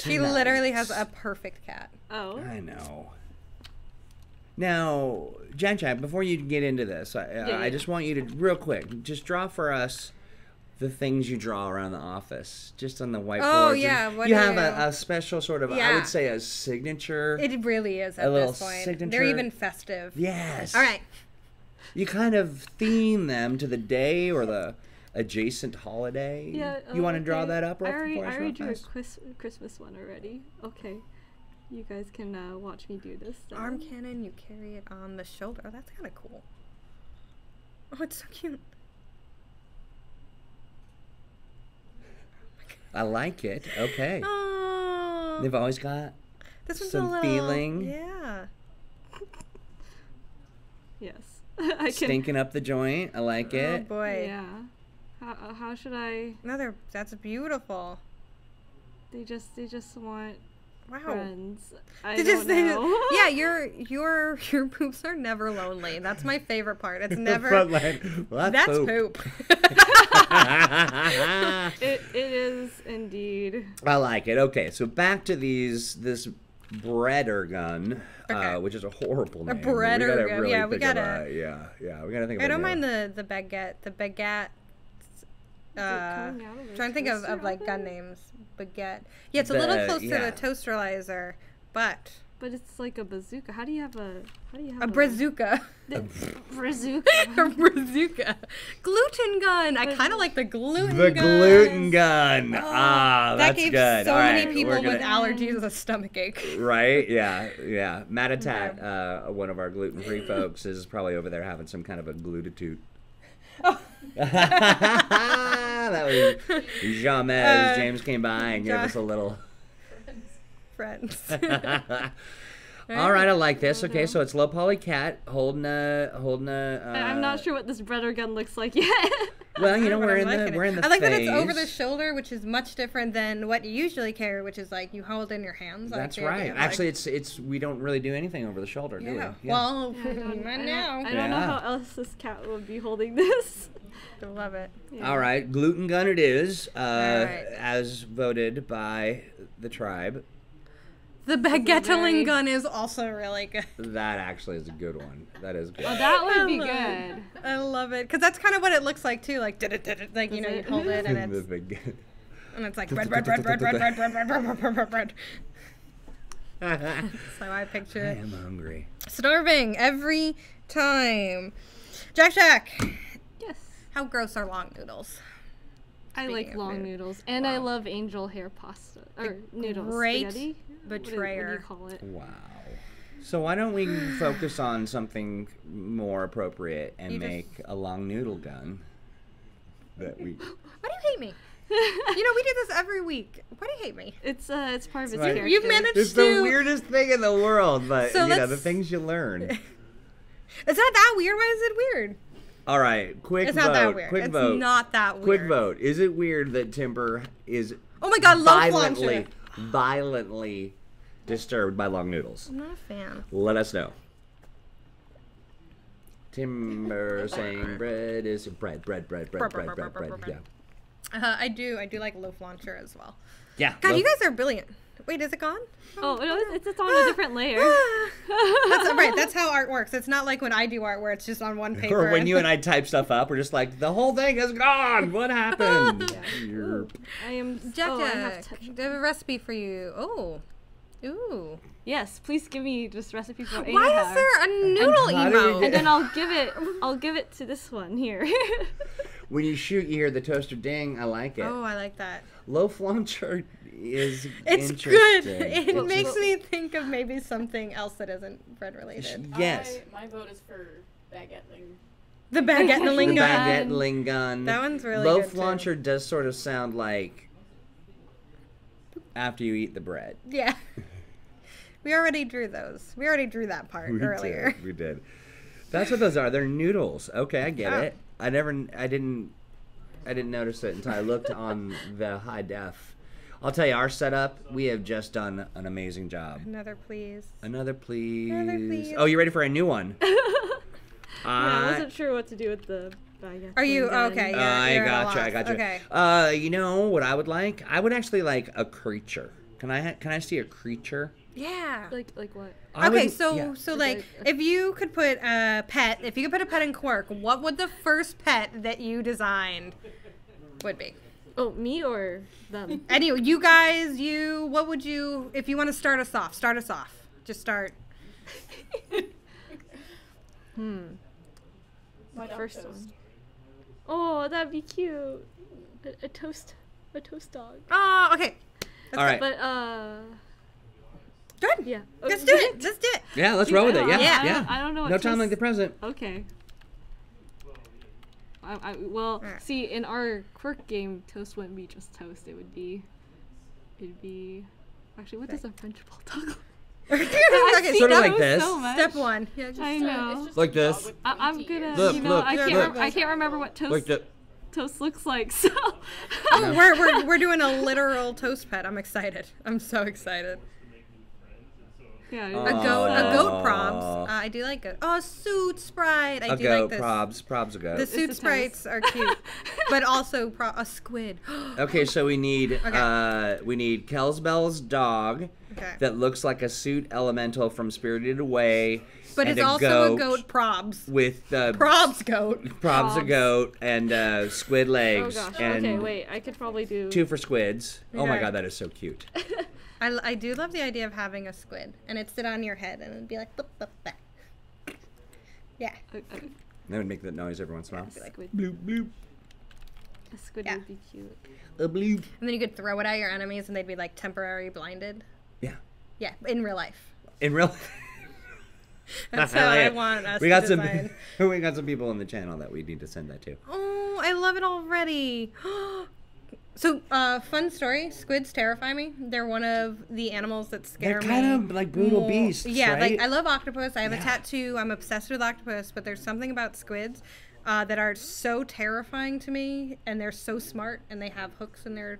She literally has a perfect cat. Oh. I know. Now, JaqJaq, before you get into this, I just want you to, real quick, just draw for us the things you draw around the office, just on the whiteboard. Oh, yeah. What you have a special sort of, I would say, a signature. It really is at this point. Signature. They're even festive. Yes. All right. You kind of theme them to the day or the adjacent holiday. Yeah. You want to draw that up? I already drew a Christmas one already. Okay. You guys can watch me do this. So. Arm cannon, you carry it on the shoulder. Oh, that's kind of cool. Oh, it's so cute. I like it. Okay. Oh. They've always got some feeling. Yeah. Yes. Stinking up the joint. I like it. Oh boy. Yeah. How should I? No, that's beautiful. They just want Wow. friends. I don't know. Yeah, your poops are never lonely. That's my favorite part. It's never. Front line. Well, that's poop. It is indeed. I like it. Okay, so back to this breader gun, which is a horrible name. A breader gun. Really We gotta we gotta think. I don't mind the baguette. The baguette. Trying to think of like gun names. Baguette. Yeah, it's a little close to the toasterlizer, but it's like a bazooka. How do you have a bazooka? A bazooka. A bazooka. Gluten gun. I kind of like the gluten gun. The gluten gun. That that's gave good. so All many right, people with allergies a stomach ache. Right? Yeah. Matatat, one of our gluten-free folks, is probably over there having some kind of a glutitoot. Oh. That was Jamez. James came by and gave us a little friends. All right, I like this. Okay, so it's low poly cat holding a. I'm not sure what this breader gun looks like yet. Well, you know, we're in the. I like that phase. it's over the shoulder, which is much different than what you usually carry, which is like you hold in your hands. That's right. Actually, it's we don't really do anything over the shoulder, do we? Yeah. Well, not now. I don't know how else this cat would be holding this. I love it. Yeah. All right, gluten gun it is, as voted by the tribe. The baguetteling gun is also really good. That actually is a good one. That is good. Oh, that would be good. I love it because that's kind of what it looks like too. Like, like you know, you hold it and it's like bread. That's how I picture it. I am hungry. Starving every time. JaqJaq. Yes. How gross are long noodles? I like long noodles, and I love angel hair pasta or noodles. Great spaghetti? betrayer. What do you call it? Wow. So why don't we focus on something more appropriate and make a long noodle gun that we. Why do you hate me? You know, we do this every week. Why do you hate me? It's part of its Right. character. You've managed It's to. the weirdest thing in the world, but So you know the things you learn. It's not that weird. Why is it weird? All right, quick It's vote. not that weird. Quick It's vote. not that weird. Quick vote. Is it weird that Timber is Oh my God, love launcher. violently disturbed by long noodles? I'm not a fan. Let us know. Timber saying bread is bread. Yeah. I do like loaf launcher as well. Yeah. God, you guys are brilliant. Wait, is it gone? Oh, no, it's on a different layer. That's right. That's how art works. It's not like when I do art where it's just on one paper. Or when you and I type stuff up, we're just like, the whole thing is gone. What happened? I am. JaqJaq, I have a recipe for you. Oh, Ooh. Yes, please give me just recipe for Why is there a noodle how do we emote? And then I'll give it to this one here. When you shoot, you hear the toaster ding. I like it. Oh, I like that. Loaf launcher is It's interesting. good. It Well, makes well- me think of maybe something else that isn't bread related. Yes. My vote is for baguetteling. The baguette and the The lingon. baguette gun. That one's really Loaf good, too. launcher does sort of sound like after you eat the bread. Yeah. We already drew those. We already drew that part earlier. We did. That's what those are. They're noodles. Okay, I get Oh. it. I didn't notice it until I looked on the high def. I'll tell you, our setup, we have just done an amazing job. Another please. Another please. Another please. Oh, you ready for a new one? I wasn't sure what to do with the baguette. Are you lingon. okay? I You're at a gotcha. I loss. gotcha. Okay. You know what I would like? I would actually like a creature. Can I see a creature? Yeah. Like what? I Okay, would- so yeah. so Okay, like if you could put a pet, if you could put a pet in Q.U.I.R.K, what would the first pet that you designed would be? Oh, me or them? Anyway, you guys, what would you, if you want to start us off? Just start. Why not First toast? one. Oh, that'd be cute. A toast dog. Oh, okay. All right. But Good. yeah. Let's do it. Let's do it. Yeah, let's roll with it. Yeah, Yeah. yeah. I don't know what No time toast- like the present. Okay. Well, Alright. see, in our Q.U.I.R.K game, toast wouldn't be just toast. It'd be. Actually, what does a French bulldog? Okay, Sort of step, like this. So much. step one. Yeah, just I It's know. just Like a dog this. with I'm pointy gonna. ears. Look, you know, look, I look. can't remember what toast Like the. toast looks like. So. Oh, we're doing a literal toast pet. I'm excited. I'm so excited. Yeah. A goat Aw. probs. I do like it. Oh, suit sprite. I A do goat, like this. probs a goat. The It's suit a sprites are cute, but also a squid. Okay, so we need Okay. Kelsbell's dog Okay. that looks like a suit elemental from Spirited Away. But and it's also a goat probs. with Probs goat. probs a Probs. goat and squid Oh legs. gosh. And Okay, wait. I could probably do. 2 for squids. Oh my Okay. god, that is so cute. I do love the idea of having a squid, and it'd sit on your head, and it'd be like, boop, boop, boop. Yeah. That would make that noise every once in a while. Squid. Bloop bloop. A squid Yeah. would be cute. A bloop. And then you could throw it at your enemies, and they'd be like temporary blinded. Yeah. Yeah, in real life. In real. That's I how like I it. want us We got to some. design. We got some people on the channel that we need to send that to. Oh, I love it already. So, fun story. Squids terrify me. They're one of the animals that scare They're me. kind of like brutal more. beasts, Yeah, right? like I love octopus. I have a Yeah. tattoo. I'm obsessed with octopus, but there's something about squids that are so terrifying to me, and they're so smart, and they have hooks in their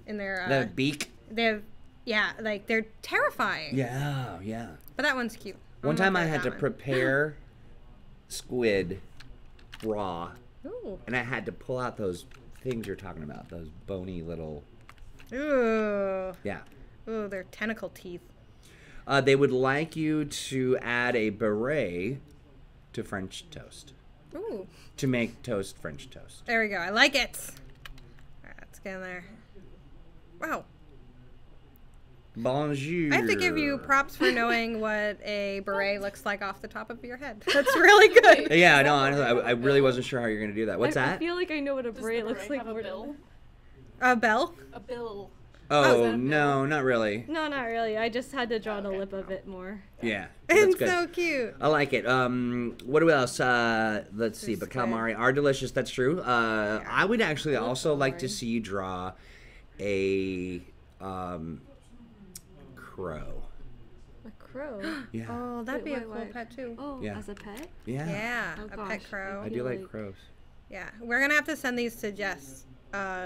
The beak. they have like they're terrifying. Yeah, yeah. But that one's cute. One I'm time I okay had with to that one. prepare squid raw, Ooh. and I had to pull out those things you're talking about, those bony little. Ooh. Yeah. Ooh, they're tentacle teeth. They would like you to add a beret to French toast. Ooh. To make toast French toast. There we go. I like it. All right, let's get in there. Wow. Bonjour. I have to give you props for knowing what a beret looks like off the top of your head. That's really good. Yeah, no, honestly, I really wasn't sure how you're gonna do that. What's I that? feel like I know what a Does the beret looks like. have a more than- bill? A bell? A bill. Oh no, not really. No, not really. I just had to draw the lip of it more. Yeah, that's It's good. so cute. I like it. What else? Let's see. But squid. calamari are delicious. That's true. I would actually love also like to calamari. see you draw a crow. A crow. Yeah. Oh, that'd Wait, be a why- cool why? pet too. Oh, Yeah. as a pet? Yeah. Yeah, Oh, a gosh. pet crow. I do feel like like- crows. Yeah, we're gonna have to send these to Jess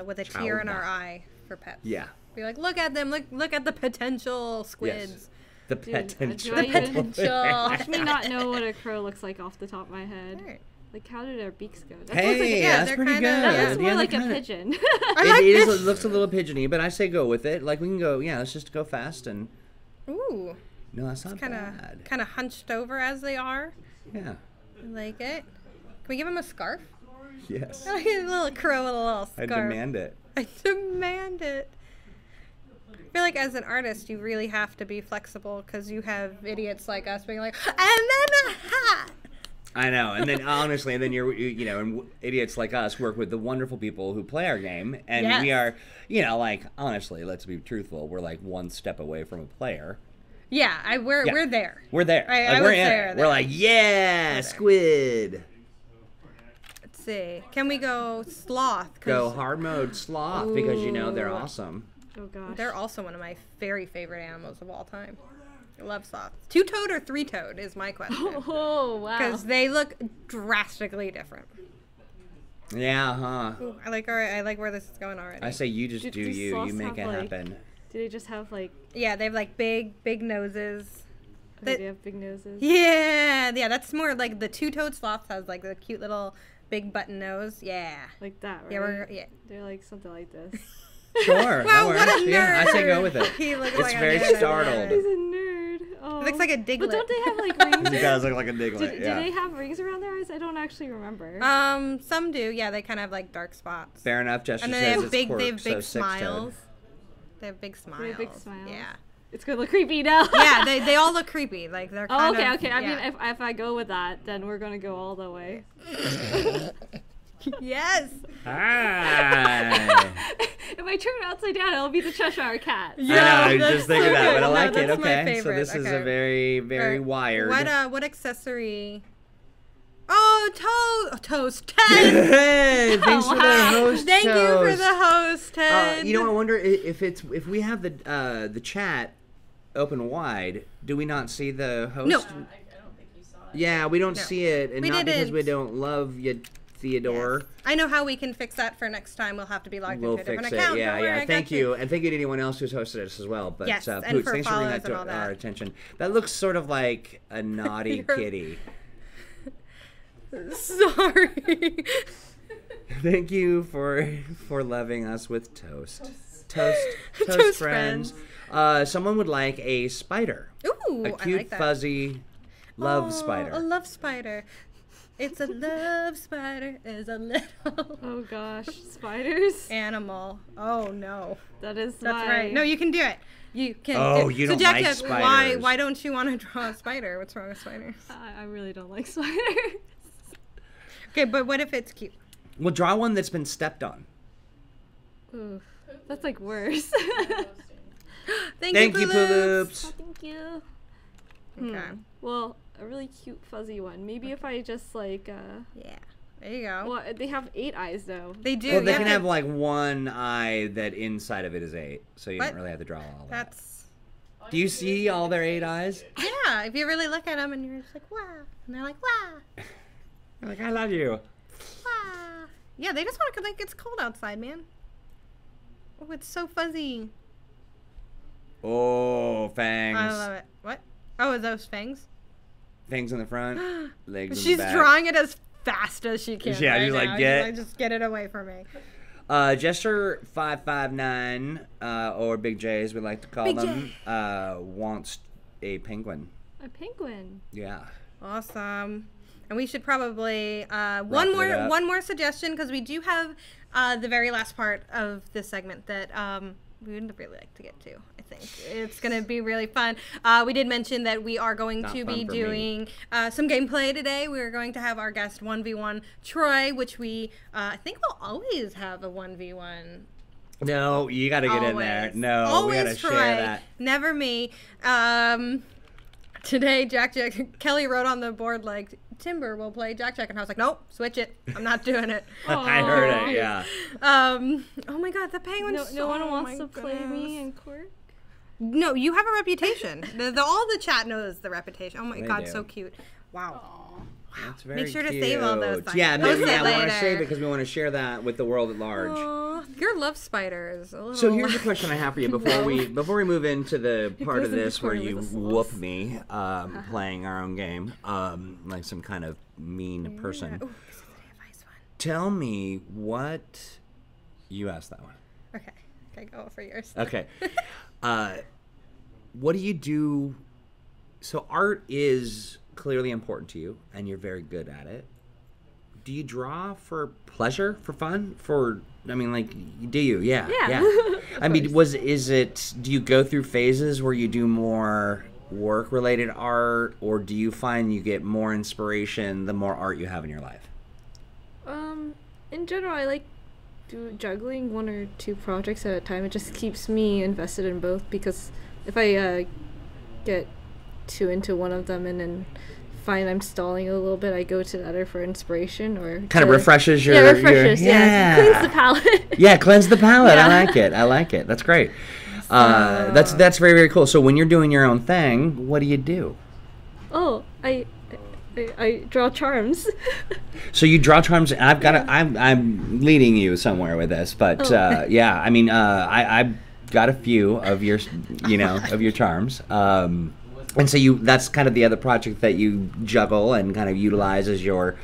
with a tear in Child. our eye for pets. Yeah. Be like, look at them, look at the potential squids. Yes. The Dude, potential. do I even- Potential. Watch me not know what a crow looks like off the top of my head. Alright. Like, how do their beaks go? That Hey, looks like, yeah, that's they're pretty kinda- good. that yeah. looks Yeah, more they're like a kinda- pigeon. It looks a little pigeony, but I say go with it. Like we can go. Yeah, let's just go fast and. Ooh, No, that's not kind bad. of hunched over as they are. Yeah. I like it. Can we give him a scarf? Yes. A little crow with a little I scarf. demand it. I demand it. feel like as an artist, you really have to be flexible because you have idiots like us being like, and then a hat. I know, and then honestly, and then and idiots like us work with the wonderful people who play our game, and we are, like honestly, let's be truthful, we're like one step away from a player. Yeah, we're there. We're there. I we're would say in it. We're like, yeah, squid. Let's see. Can we go sloth? Go hard mode sloth because they're awesome. Oh gosh. They're also one of my very favorite animals of all time. I love sloths. Two-toed or three-toed is my question. Oh, wow. Because they look drastically different. Yeah, huh? Ooh, I like where this is going already. I say you just do you. You make it happen. Do they just have like... Yeah, they have like big noses. They have big noses. Yeah, that's more like the two-toed sloth has like the cute little big button nose. Yeah. Like that, right? Yeah, They're like something like this. Sure. Wow, what a nerd. Yeah, I say go with it. He looks it's like very a nerd. startled. He's a nerd. Oh. He looks like a diglet. But don't they have like rings? He does look like a diglet. Do they have rings around their eyes? I don't actually remember. Some do. Yeah, they kind of have like dark spots. Fair enough. Jester and then says they have it's big so smiles. They have big smiles. They have big smiles. Yeah. It's gonna look creepy now. Yeah, they all look creepy. Like they're kind of... Okay. I mean, if I go with that, then we're gonna go all the way. Yes. Hi. If I turn it upside down, it'll be the Cheshire Cat. Yeah, I know, I was just thinking that, but I like it. That's my Okay, so favorite. this is a very, very wired. What accessory? Oh, toast. Ted. Hey, thanks for the host. Thank you for toast. the host, Ted. I wonder if we have the chat open wide, do we not see the host? No. I don't think you saw it. Yeah, we don't see it, and We not because didn't. we don't love you, Theodore. Yes. I know how we can fix that for next time. We'll have to be logged We'll into a different fix it. account. Yeah, Don't worry, yeah. I got Thank you, and thank you to anyone else who's hosted us as well. But Yes, and Pooch, for thanks for bringing that follows to and all our that. attention. That looks sort of like a naughty kitty. Sorry. Thank you for loving us with toast. Toast friends. Someone would like a spider. Ooh, A cute, I like that. fuzzy love spider. A love spider. It's a love spider. Is a little Oh gosh, spiders. animal. Oh no. That's Right. No, you can do it. You can. Oh, do it. you So don't like JaqJaq, why spiders. don't you want to draw a spider? What's wrong with spiders? I really don't like spiders. Okay, but what if it's cute? We'll draw one that's been stepped on. Ooh, that's like worse. Thank you, Poops. Oh, thank you. Okay. Well, a really cute fuzzy one. Maybe if I just like Yeah. There you go. well, they have 8 eyes though. They do. Well, they yeah, can have like one eye that inside of it is 8, so you What? don't really have to draw all that. That's. Do you see all their 8 eyes? Yeah, if you really look at them and you're just like, wow. And they're like, wow. They're like, I love you. Wow. Yeah, they just want to, like, it's cold outside, man. Oh, it's so fuzzy. Oh, fangs. I love it. What? Oh, are those fangs? Fangs in the front, legs in She's the back. drawing it as fast as she can. Yeah, right she's like, now. get- She's like, just get it away from me. Jester559, or Big J as we like to call Big them, wants a penguin. A penguin. Yeah. Awesome. And we should probably it up. one more suggestion because we do have the very last part of this segment that we would really like to get to. I think it's going to be really fun. We did mention that we are going Not to fun be for doing some gameplay today. We're going to have our guest 1v1 Troy, which we I think we'll always have a 1v1. No, you got to get in there. Always. No, Always we got to Troy, share that. Never me. Today, JaqJaq, Kelly wrote on the board, like, Timber will play JaqJaq. And I was like, nope, switch it. I'm not doing it. I heard it, yeah. Oh my God, the penguin. No one wants to play me in Q.U.I.R.K. No, you have a reputation. All the chat knows the reputation. Oh my They God, do. so cute. Wow. That's very Make sure to save all those cute. things. Yeah, Post maybe it we want to later. save it because we want to share that with the world at large. Aw, your love spiders. A little So here's a question I have for you before we move into the part goes of in the this where corner you with the whoop sloths. me playing our own game, like some kind of mean person. Ooh, this is an advice one. Tell me what you asked that one. Okay, go for yours. Okay. What do you do? So art is clearly important to you, and you're very good at it. do you draw for pleasure, for fun, for? I mean, like, do you? Yeah. I mean, do you go through phases where you do more work-related art, or do you find you get more inspiration the more art you have in your life? In general, I like juggling 1 or 2 projects at a time. It just keeps me invested in both, because if I get too into one of them and then find I'm stalling a little bit, I go to the other for inspiration, or kind of refreshes your cleans the palette. Yeah, cleanse the palette. Yeah. I like it. That's great. That's very, very cool. So when you're doing your own thing, what do you do? Oh, I draw charms. So you draw charms. I'm leading you somewhere with this, but yeah, I mean, I've got a few of your, of your charms. And so that's kind of the other project that you juggle and kind of utilize as your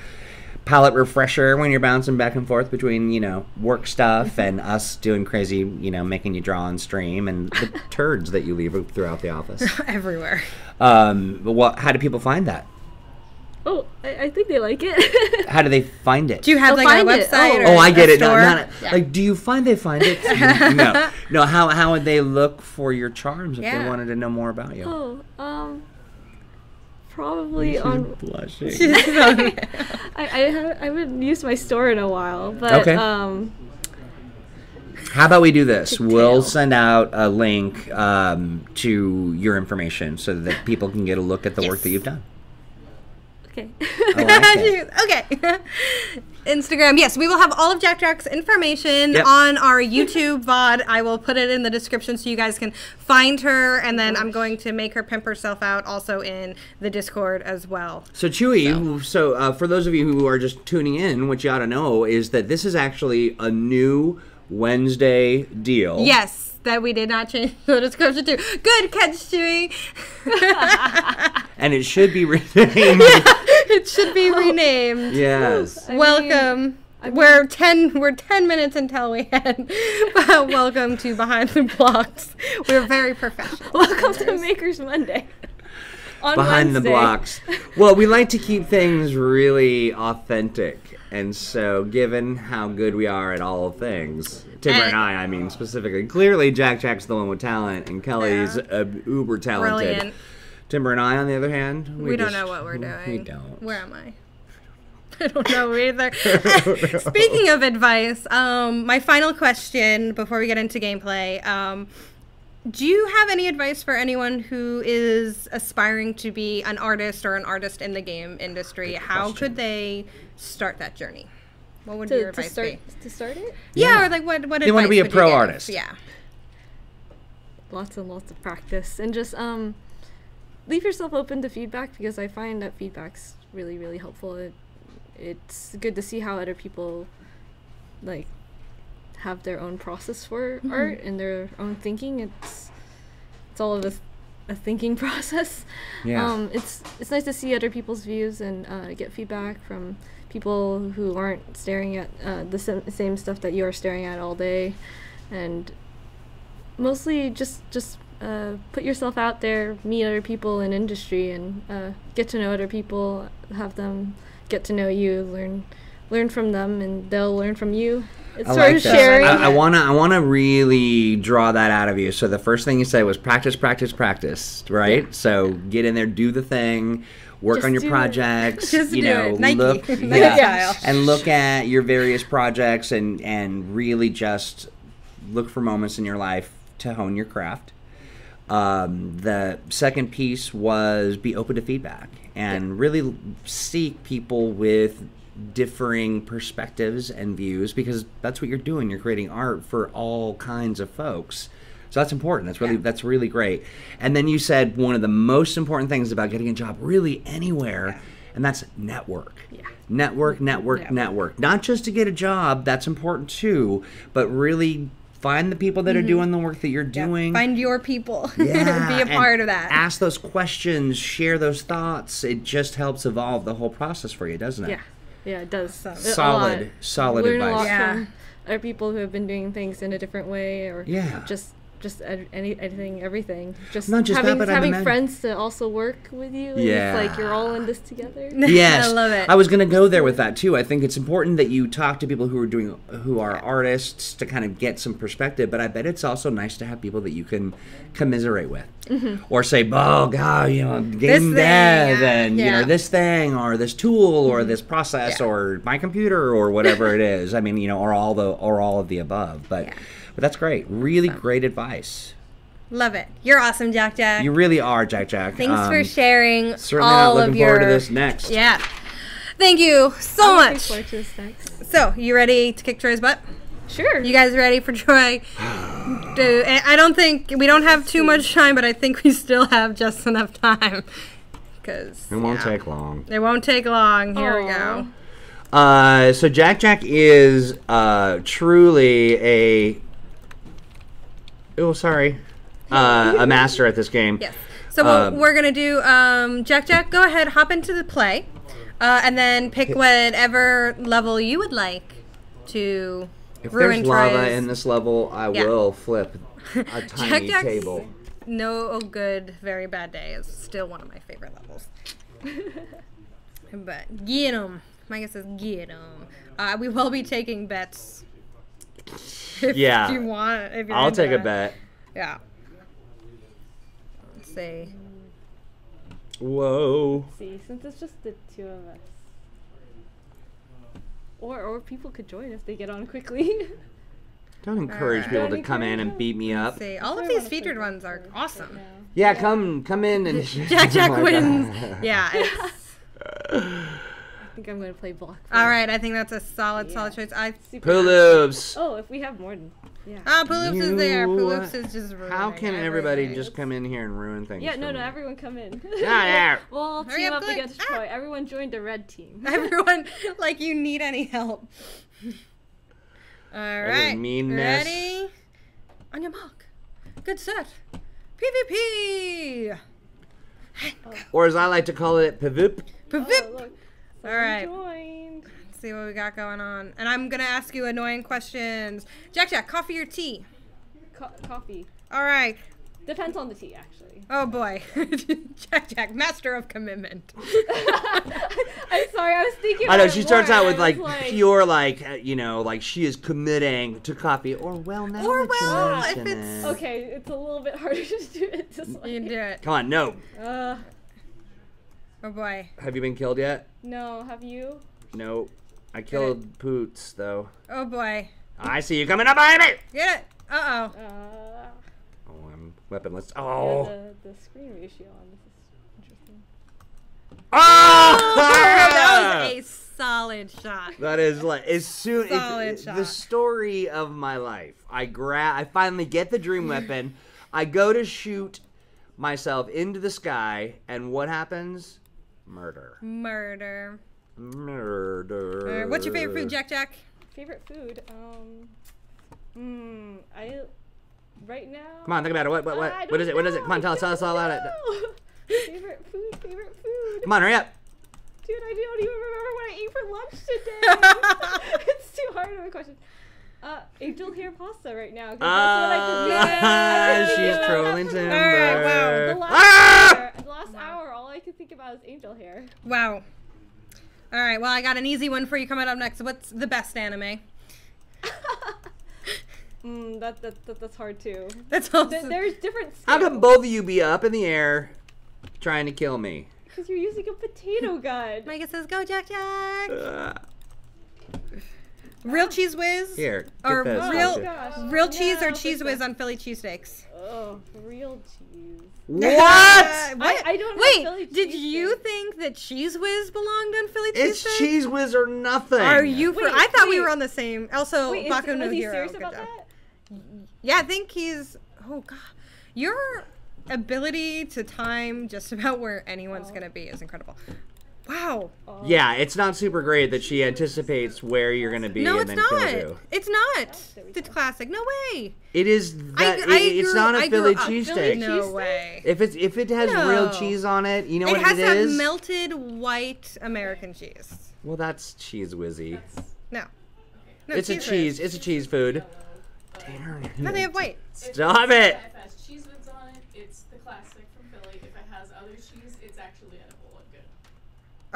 palette refresher when you're bouncing back and forth between, work stuff and us doing crazy, making you draw on stream, and the turds that you leave throughout the office. Everywhere. How do people find that? Oh, I think they like it. How do they find it? Do you have a website? I get it. Like, do you find they find it? No. How would they look for your charms if they wanted to know more about you? Probably on. Blushing. I haven't used my store in a while, but okay. How about we do this? We'll send out a link to your information so that people can get a look at the work that you've done. Okay. Okay. Instagram. Yes, we will have all of JaqJaq's information on our YouTube VOD. I will put it in the description so you guys can find her, and then I'm going to make her pimp herself out also in the Discord as well. So Chewy, so for those of you who are just tuning in, what you ought to know is that this is actually a new Wednesday deal. Yes. That we did not change the description to. Good catch, Chewy. And it should be renamed. It should be renamed. Yes. Welcome. We're 10 minutes until we end. Welcome to Behind the Blocks. We're very professional. Welcome to Makers Monday. On Behind Wednesday. the Blocks. Well, we like to keep things really authentic. And so, given how good we are at all things, Timbear and I mean specifically, clearly JaqJaq's the one with talent, and Kelly's uber talented. Brilliant. Timbear and I, on the other hand, we don't know what we're doing. We don't. Where am I? I don't know either. Speaking of advice, my final question before we get into gameplay. Do you have any advice for anyone who is aspiring to be an artist or an artist in the game industry? How could they start that journey? What would your advice be? To start it? Yeah, or like what advice they want to be a pro artist. Yeah. Lots and lots of practice, and just leave yourself open to feedback, because I find that feedback's really, really helpful. It's good to see how other people like have their own process for art and their own thinking. It's all of a thinking process. Yeah. It's nice to see other people's views and get feedback from people who aren't staring at the same stuff that you are staring at all day, and mostly just put yourself out there, meet other people in industry, and get to know other people, have them get to know you, learn from them, and they'll learn from you. It's sort of sharing. I wanna really draw that out of you. So the first thing you said was practice, right? Yeah. So get in there, do the thing, work on your projects. Just do it. Nike. Look, and look at your various projects and really just look for moments in your life to hone your craft. The second piece was be open to feedback and really seek people with differing perspectives and views, because that's what you're doing. You're creating art for all kinds of folks. So that's important. That's really great. And then you said one of the most important things about getting a job really anywhere, and that's network. Yeah. Network. Not just to get a job, that's important too, but really find the people that are doing the work that you're doing. Find your people. Yeah, be a part of that. Ask those questions, share those thoughts. It just helps evolve the whole process for you, doesn't it? Yeah, it does. Solid Learn advice. a lot from other people who have been doing things in a different way, or just just anything, everything. Just Not just having that, but having friends to also work with you. And Yeah. it's like you're all in this together. Yes, I love it. I was gonna go there with that too. I think it's important that you talk to people who are artists to kind of get some perspective. But I bet it's also nice to have people that you can commiserate with, or say, "Oh God, you know, game dev, and you know this thing, or this tool, or this process, or my computer, or whatever it is." I mean, you know, or all of the above. But that's great. Really great advice. Love it. You're awesome, JaqJaq. You really are, JaqJaq. Thanks for sharing Certainly all not of looking your... forward to this next. Yeah. Thank you so I'm looking much. forward to this next. So, you ready to kick Troy's butt? Sure. You guys ready for Troy? I don't think... We don't have too much time, but I think we still have just enough time. Because... It won't take long. It won't take long. Here we go. So JaqJaq is truly a a master at this game. Yes. So what we're gonna do, JaqJaq, go ahead, hop into the play, and then pick whatever level you would like to If ruin there's lava Troy's. in this level, I will flip a tiny JaqJaq's table. No Good, Very Bad Day is still one of my favorite levels. But get 'em. My guess is get 'em. We will be taking bets. If you want. If you're I'll into take a that. bet. Yeah. Let's see. Whoa. See, since it's just the two of us. Or people could join if they get on quickly. Don't encourage people to Don't come in and encourage beat me up. Let's see. All of these featured ones are awesome. Yeah, come in and JaqJaq wins. Yeah. It's, I think I'm going to play block. all right. I think that's a solid choice. Puloops. Oh, if we have more than... Yeah. Puloops is there. Puloops is just ruining How can everybody everything. just come in here and ruin things? Yeah, for no, me? everyone come in. Yeah. We'll all Hurry team up, up quick. against Troy. Everyone joined the red team. Everyone, like, you need any help. All right. meanness. Ready? On your mark. Good set. PvP. Or as I like to call it, pavoop. Pavip. Oh, look. All right. Joined. Let's see what we got going on. And I'm going to ask you annoying questions. JaqJaq, coffee or tea? Coffee. All right. Depends on the tea, actually. Oh, boy. JaqJaq, master of commitment. I'm sorry, I was thinking I know, about she it starts more, out and with I was like pure, you know, like she is committing to coffee. Or well, now Or that you well, if mention it's- it. Okay, it's a little bit harder to do it this way. You can do it. Come on, no. Oh, boy. Have you been killed yet? No, have you? No. I killed Poots, though. Oh, boy. I see you coming up behind me! Get it. Uh-oh. Oh, I'm weaponless. Yeah, Oh! the screen ratio on this is interesting. Oh! That was a solid shot. That is like as soon Solid it's shot. the story of my life. I finally get the dream weapon. I go to shoot myself into the sky, and what happens? Murder. Murder. Murder. What's your favorite food, JaqJaq? Favorite food? Right now. Come on, think about it. What I is it? What is it? don't Come on, tell us all about it. know. Favorite food. Come on, hurry up. Dude, I don't even remember what I ate for lunch today. It's too hard of a question. Angel hair pasta right now. 'Cause that's what I could do. She's trolling Timber. All right, wow. The last hour, all I could think about is angel hair. Wow. All right, well, I got an easy one for you coming up next. What's the best anime? That's hard too. That's also... There's different scales. How come both of you be up in the air trying to kill me? Because you're using a potato gun. Micah says, go, JaqJaq. Uh, Real Cheese Whiz? Here, Or get this. real, gosh. real cheese or No, cheese this whiz one. on Philly cheesesteaks? Oh, real cheese. What? I don't know Philly Wait, did you cheesesteak. think that Cheese Whiz belonged on Philly It's cheesesteak? Cheese Whiz or nothing. Are you? Wait, I thought we wait. were on the same. Also, Wait, Baku no was he Hero. serious Good about job. that? Yeah, I think he's. Oh God, your ability to time just about where anyone's gonna be is incredible. Wow. Yeah, it's not super great that she anticipates where you're gonna be No, and it's then kills not. you. It's not. It's classic. No way. It is that it's not a Philly cheesesteak. No way. If it has real cheese on it, you know It what has it that is? melted white American cheese. Well, that's Cheese Whizzy. No. It's a Cheese cheese. Whiz. It's a cheese food. No, they have white. Stop it! If it has cheese whiz on it, it's the classic from Philly. If it has other cheese, it's actually edible and good.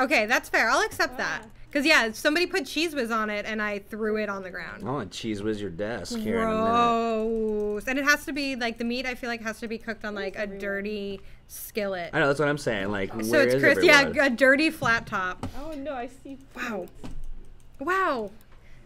Okay, that's fair. I'll accept that. Because, yeah, somebody put cheese whiz on it, and I threw it on the ground. I want cheese whiz your desk here in a minute. Gross. And it has to be, like, the meat, I feel like, has to be cooked on, like, a dirty skillet. I know, that's what I'm saying. Like, So where it's is crisp. everyone? Yeah, a dirty flat top. Oh no, I see. Wow. Wow.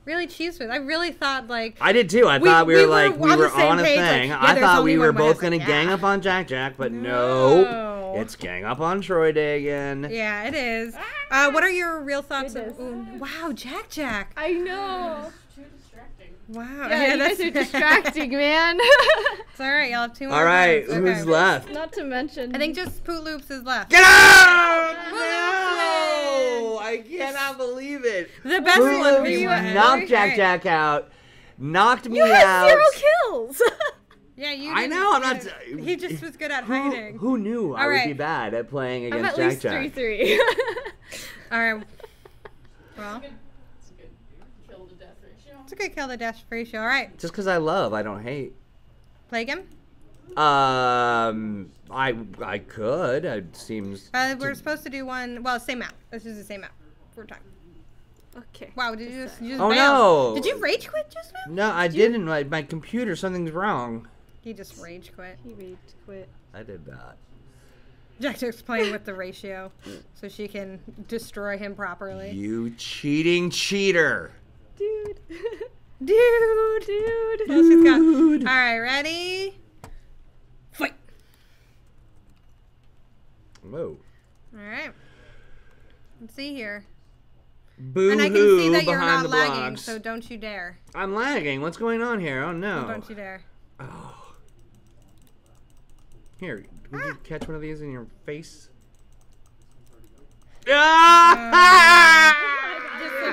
Really cheese whiz. I really thought, like... I did too. I thought we were on a page, thing. like, I there's thought only we were one way. I was both going to like, gang yeah. up on JaqJaq, but No. nope. It's gang up on Troy Day again. Yeah, it is. What are your real thoughts? Wow, JaqJaq. I know. Too distracting. Wow. Yeah, you guys are distracting, man. It's all right. Y'all have 2 more. All right, rounds. Okay. who's left? Not to mention. I think just Poot Loops is left. Get out! Woo! No! I cannot believe it. The best Poot one. Loops We won. knocked All right. JaqJaq out, knocked me You out. had 0 kills. Yeah, you. I didn't- know, I'm not. He just was good at hiding. Who knew I All would right. be bad at playing I'm against at least JaqJaq? 3-3. All right. Well, It's a good kill to death ratio. it's a good kill the dash ratio. All right. Just because I love, I don't hate. Play again. I could. It seems. We're supposed to do one. Well, same map. This is the same map. For time. Okay. Wow. Did you just? You just Oh, bailed. no. Did you rage quit just now? No, I didn't. My computer, something's wrong. He just rage quit. He rage quit. I did that. JaqJaq's playing with the ratio, so she can destroy him properly. You cheating cheater. Dude. Dude. Well, she's got. All right, ready? Fight. Whoa. All right. Let's see here. Boo And I can see hoo that you're behind not the lagging, blocks. so don't you dare. I'm lagging. What's going on here? Oh no. Don't you dare. Oh. Here, would you catch one of these in your face? Just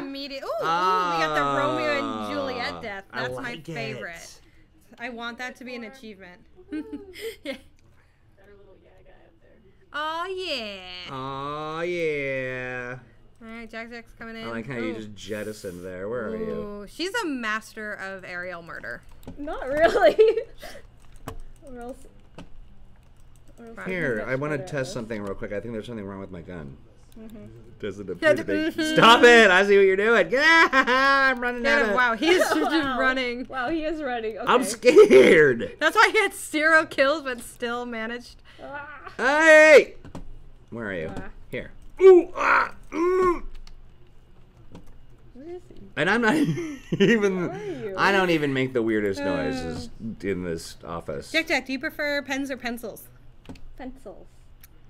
immediate. Ooh, we got the Romeo and Juliet death. I That's my like favorite. it. I want that to be an achievement. Yeah. Got a little yeah guy up there. Oh yeah. Oh yeah. All right, JaqJaq's coming in. I like how you just jettisoned there. Where are you? Ooh, she's a master of aerial murder. Not really. Or else. Here, I want to test something real quick. I think there's something wrong with my gun. Doesn't Yeah, appear to be. Stop it! I see what you're doing. I'm running out of. Wow, he's just running. Wow, he is running. Okay. I'm scared. That's why he had 0 kills, but still managed. Ah. Hey! Where are you? Ah. Here. Ooh, ah, Where is he? And I'm not even. Where are you? I don't even make the weirdest noises in this office. JaqJaq, do you prefer pens or pencils? Pencils.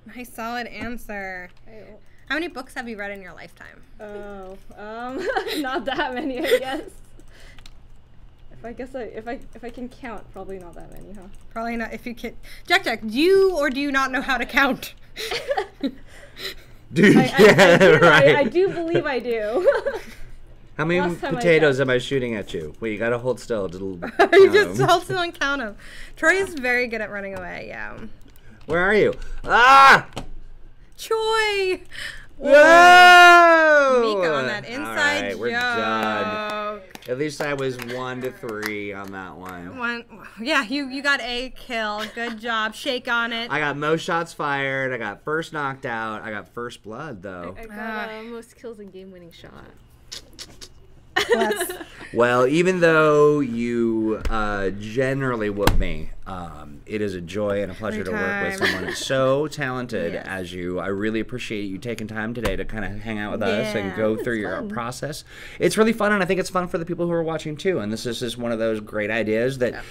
Nice, solid answer. How many books have you read in your lifetime? Oh, not that many, I guess. If I can count, probably not that many, huh? Probably not. If you can, JaqJaq, do you or do you not know how to count? Dude, I do believe I do. How many Last time I potatoes am I shooting at you? Well, you gotta hold still. You just hold still and count them. Troy is very good at running away. Yeah. Where are you? Ah! Troy. Whoa! Mika on that inside All right, joke. we're done. At least I was 1-3 on that one. Yeah, you got a kill. Good job. Shake on it. I got most shots fired. I got first knocked out. I got first blood though. I got most kills and game-winning shot. Well, even though you generally whoop me, it is a joy and a pleasure to work with someone so talented as you. I really appreciate you taking time today to kind of hang out with us and go through your process. It's really fun, and I think it's fun for the people who are watching too. And this is just one of those great ideas that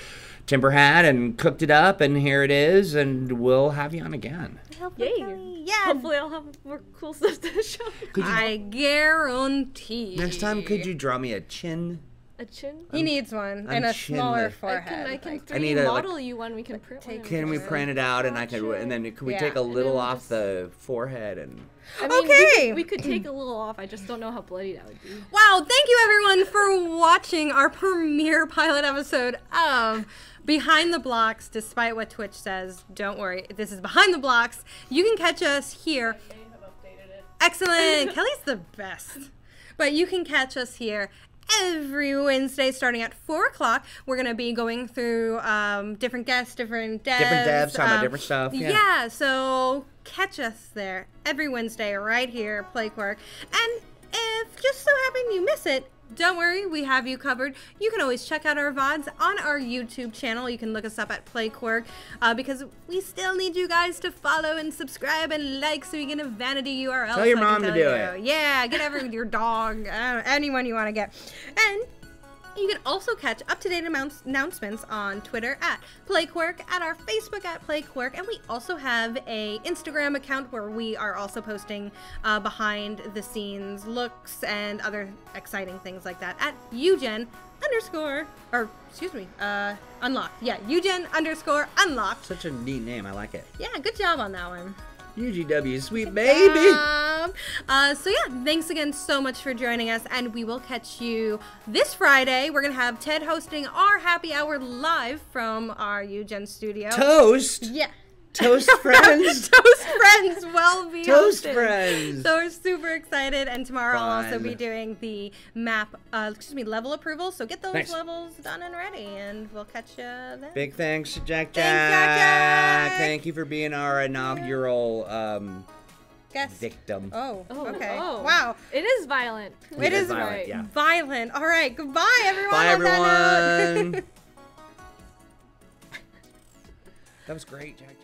Timber had and cooked it up, and here it is, and we'll have you on again. Yay! Yes. Hopefully I'll have more cool stuff to show. I guarantee. Next time, could you draw me a chin? A chin? He needs one and a smaller chinless. forehead. I can I need 3D a, model you one. We can print one. Can we print it out, and I can, and then can we take a little off the forehead and? I mean, Okay. we could take a little off. I just don't know how bloody that would be. Wow, thank you everyone for watching our premiere pilot episode of Behind the Blocks. Despite what Twitch says, don't worry, this is Behind the Blocks. You can catch us here. They have updated it. Excellent. Kelly's the best. But you can catch us here every Wednesday starting at 4 o'clock. We're going to be going through different guests, different devs. Different devs, talking about different stuff. Yeah, so catch us there every Wednesday right here at Q.U.I.R.K. And if just so happen you miss it, don't worry, we have you covered. You can always check out our VODs on our YouTube channel. You can look us up at Q.U.I.R.K. Because we still need you guys to follow and subscribe and like so we get a vanity URL. Tell your mom to do it. Yeah, get your dog, anyone you want to get. And you can also catch up-to-date announcements on Twitter at Q.U.I.R.K, at our Facebook at Q.U.I.R.K, and we also have a Instagram account where we are also posting behind-the-scenes looks and other exciting things like that at uGen_, or excuse me, unlocked. Yeah, uGen_unlocked. Such a neat name. I like it. Yeah, good job on that one. UGW, sweet baby. So yeah, thanks again so much for joining us, and we will catch you this Friday. We're gonna have Ted hosting our happy hour live from our uGen studio. Toast. Yeah. Toast friends. Toast friends will be Toast hosted. friends. So we're super excited, and tomorrow I'll also Fun. be doing the map, level approval. So get those Thanks. levels done and ready, and we'll catch you then. Big thanks to JaqJaq. JaqJaq. Thank you for being our inaugural Guess. victim. Oh, Oh, okay. oh. Wow. It is violent. It is violent, yeah. violent. All right. Goodbye, everyone. Bye, on that note. everyone. That was great, JaqJaq.